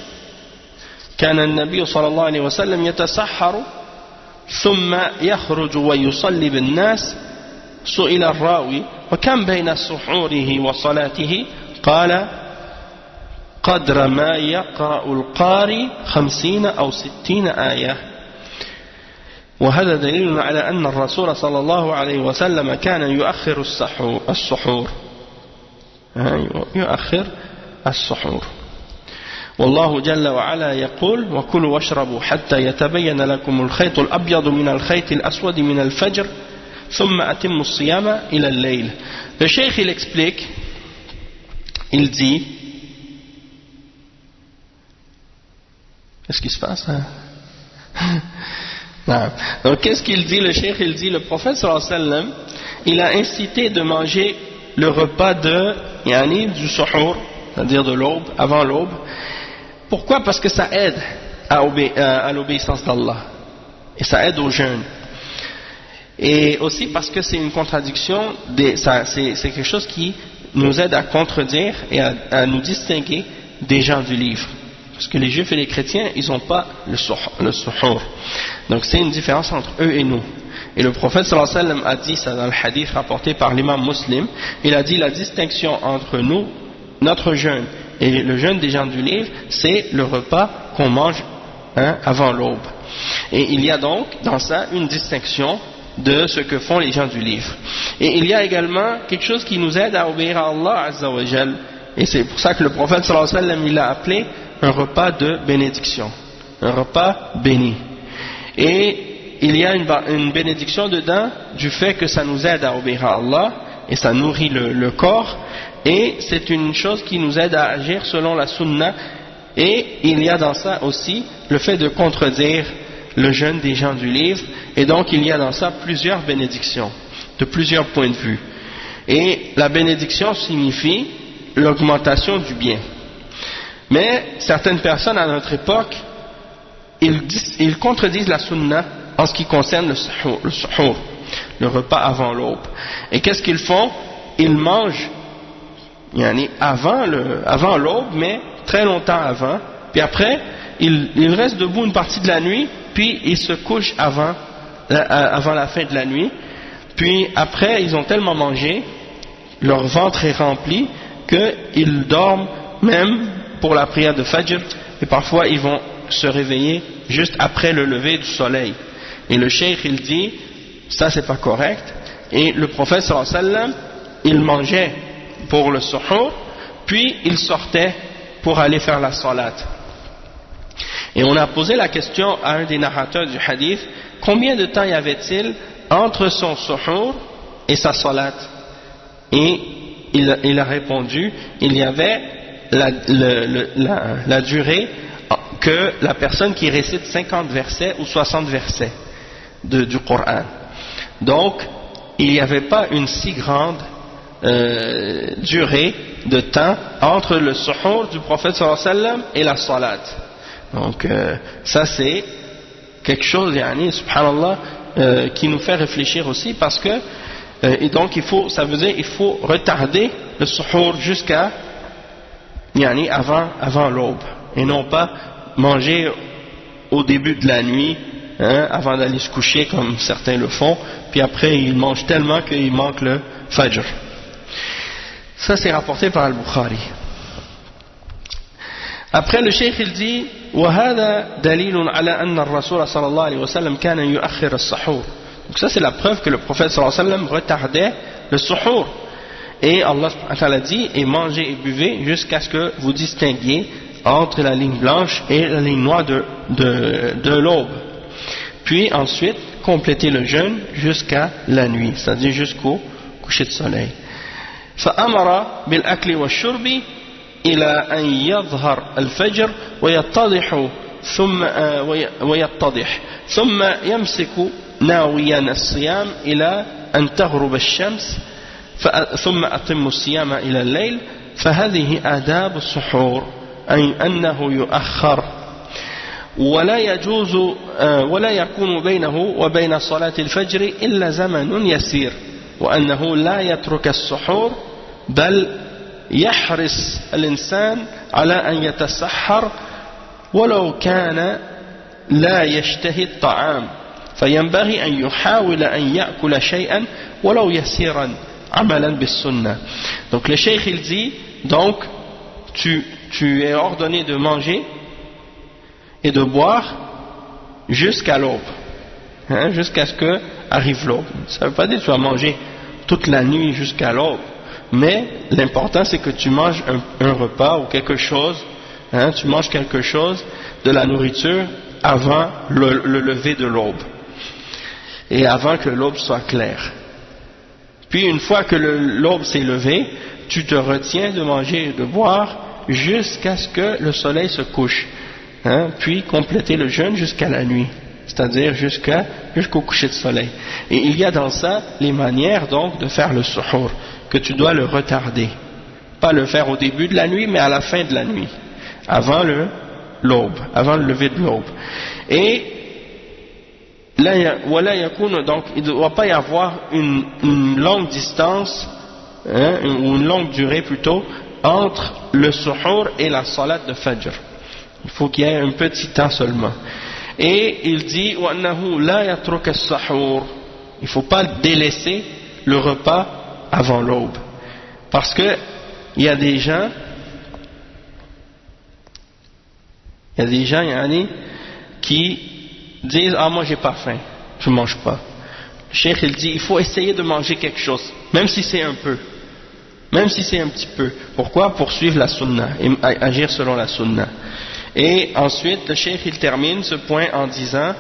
كان النبي صلى الله عليه وسلم يتسحر ثم يخرج ويصلي بالناس. سئل الراوي وكم بين سحوره وصلاته قال قدر ما يقرأ القارئ 50 أو 60 آية. وهذا دليل على أن الرسول صلى الله عليه وسلم كان يؤخر السحور يؤخر السحور. والله جل وعلا يقول وكلوا واشربوا حتى يتبين لكم الخيط الأبيض من الخيط الأسود من الفجر ثم أتموا الصيام إلى الليل. Le cheikh il explique, il dit qu'est-ce qui se passe donc qu'est-ce qu'il dit le cheikh? Il dit le prophète sallallahu alayhi wa sallam il a incité de manger le repas du suhour, c'est-à-dire de l'aube, avant l'aube. Pourquoi? Parce que ça aide à l'obéissance d'Allah et ça aide au jeûne. Et aussi parce que c'est une contradiction, c'est quelque chose qui nous aide à contredire et à nous distinguer des gens du livre. Parce que les juifs et les chrétiens, ils n'ont pas le suhour. Donc c'est une différence entre eux et nous. Et le prophète sallallahu alayhi wa sallam a dit ça dans le hadith rapporté par l'imam Muslim. Il a dit la distinction entre nous, notre jeûne et le jeûne des gens du livre, c'est le repas qu'on mange avant l'aube. Et il y a donc dans ça une distinction de ce que font les gens du livre. Et il y a également quelque chose qui nous aide à obéir à Allah Azza wa Jal. Et c'est pour ça que le prophète sallallahu alayhi wa sallam il l'a appelé un repas de bénédiction, un repas béni. Et il y a une bénédiction dedans du fait que ça nous aide à obéir à Allah et ça nourrit le corps, et c'est une chose qui nous aide à agir selon la sunna. Et il y a dans ça aussi le fait de contredire le jeûne des gens du livre, et donc il y a dans ça plusieurs bénédictions de plusieurs points de vue. Et la bénédiction signifie l'augmentation du bien. Mais certaines personnes à notre époque, ils contredisent la sunna en ce qui concerne le suhour, le repas avant l'aube. Et qu'est-ce qu'ils font? Ils mangent avant l'aube, mais très longtemps avant, puis après ils restent debout une partie de la nuit, puis ils se couchent avant la fin de la nuit, puis après ils ont tellement mangé, leur ventre est rempli, qu'ils dorment même pour la prière de Fajr, et parfois ils vont se réveiller juste après le lever du soleil. Et le cheikh il dit, ça c'est pas correct, et le prophète sallallahu alayhi wa sallam, il mangeait pour le suhour, puis il sortait pour aller faire la salat. Et on a posé la question à un des narrateurs du hadith, combien de temps y avait-il entre son suhour et sa salat? Et il a répondu, il y avait la durée que la personne qui récite 50 versets ou 60 versets du Coran. Donc, il n'y avait pas une si grande durée de temps entre le suhour du prophète sallallahu alayhi wa sallam et la salat. Donc, ça c'est quelque chose, subhanallah, qui nous fait réfléchir aussi, parce que et donc ça veut dire il faut retarder le suhour jusqu'à avant l'aube, et non pas manger au début de la nuit avant d'aller se coucher comme certains le font, puis après ils mangent tellement qu'il manque le Fajr. Ça c'est rapporté par Al-Bukhari. Après le cheikh il dit وَهَذَا دَلِيلٌ عَلَى أَنَّ الرَّسُولَ صلى الله عليه وسلم كان يؤخر السحور. Donc ça c'est la preuve que le prophète sallallahu alayhi wa sallam retardait le suhour. Et Allah subhanahu wa ta'ala dit, et mangez et buvez jusqu'à ce que vous distinguiez entre la ligne blanche et la ligne noire de l'aube. Puis ensuite complétez le jeûne jusqu'à la nuit, c'est-à-dire jusqu'au coucher de soleil. فأمر بالأكل والشرب إلى أن يظهر الفجر ويتضح ثم يمسك ناويا الصيام إلى أن تغرب الشمس ثم أتم الصيام إلى الليل فهذه آداب السحور أي أنه يؤخر ولا يجوز ولا يكون بينه وبين صلاة الفجر إلا زمن يسير وأنه لا يترك السحور بل يحرص الإنسان على أن يتسحر ولو كان لا يشتهي الطعام فينبغي أن يحاول أن يأكل شيئا ولو يسيرا عملا بالسنة. Donc le cheikh il dit, donc tu es ordonné de manger et de boire jusqu'à l'aube, jusqu'à ce que arrive l'aube. Ça ne veut pas dire que tu vas manger toute la nuit jusqu'à l'aube, mais l'important c'est que tu manges un repas ou quelque chose, tu manges quelque chose de la nourriture avant le lever de l'aube et avant que l'aube soit claire. Puis une fois que l'aube s'est levée, tu te retiens de manger et de boire jusqu'à ce que le soleil se couche, puis compléter le jeûne jusqu'à la nuit, c'est-à-dire jusqu'au coucher de soleil. Et il y a dans ça les manières donc de faire le suhour, que tu dois le retarder, pas le faire au début de la nuit mais à la fin de la nuit, avant l'aube, avant le lever de l'aube. Et donc il ne doit pas y avoir une longue distance, ou une longue durée plutôt, entre le suhour et la salat de Fajr. Il faut qu'il y ait un petit temps seulement. Et il dit وأنه لا يترك السحور. Il ne faut pas délaisser le repas avant l'aube. Parce que il y a des gens yani, qui disent ah moi j'ai pas faim, je mange pas. Le cheikh il dit il faut essayer de manger quelque chose, même si c'est un peu, même si c'est un petit peu. Pourquoi? Pour suivre la sunna et agir selon la sunna. Et ensuite le cheikh il termine ce point en disant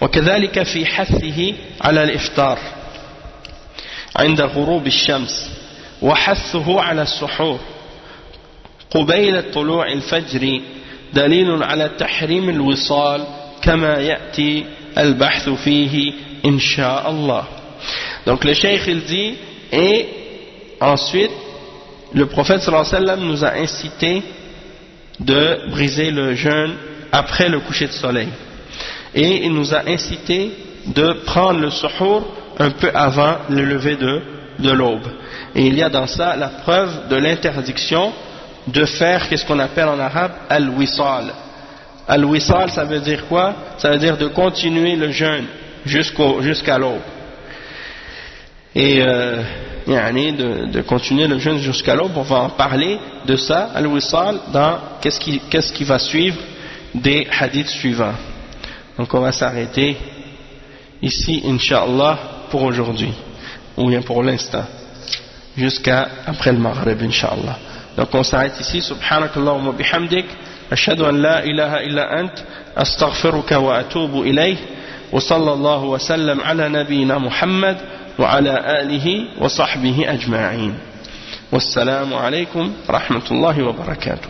وكذلك في حثه على الإفطار عند غروب الشمس وحثه على السحور قبيل طلوع الفجر دليل على تحريم الوصال كما يأتي البحث فيه إن شاء الله. Donc le cheikh il dit et ensuite le prophète sallallahu alayhi wa sallam nous a incité de briser le jeûne après le coucher de soleil et il nous a incité de prendre le suhour un peu avant le lever de l'aube. Et il y a dans ça la preuve de l'interdiction de faire qu'est-ce qu'on appelle en arabe al-wisal. Al-wisal ça veut dire quoi? Ça veut dire de continuer le jeûne jusqu'à l'aube. Et de continuer le jeûne jusqu'à l'aube, on va en parler de ça, al-wisal, dans qu'est-ce qui va suivre des hadiths suivants. Donc on va s'arrêter ici, Inch'Allah, pour aujourd'hui, ou bien pour l'instant, jusqu'à après le Maghrib, Inch'Allah. Donc on s'arrête ici, subhanakallahumma bihamdik, ashhadu an la ilaha illa ant, astaghfiruka wa atubu ilayh, wa sallallahu wa sallam ala nabiyyina Muhammad, wa ala alihi wa sahbihi ajma'in. Wassalamu alaykum, rahmatullahi wa barakatuh.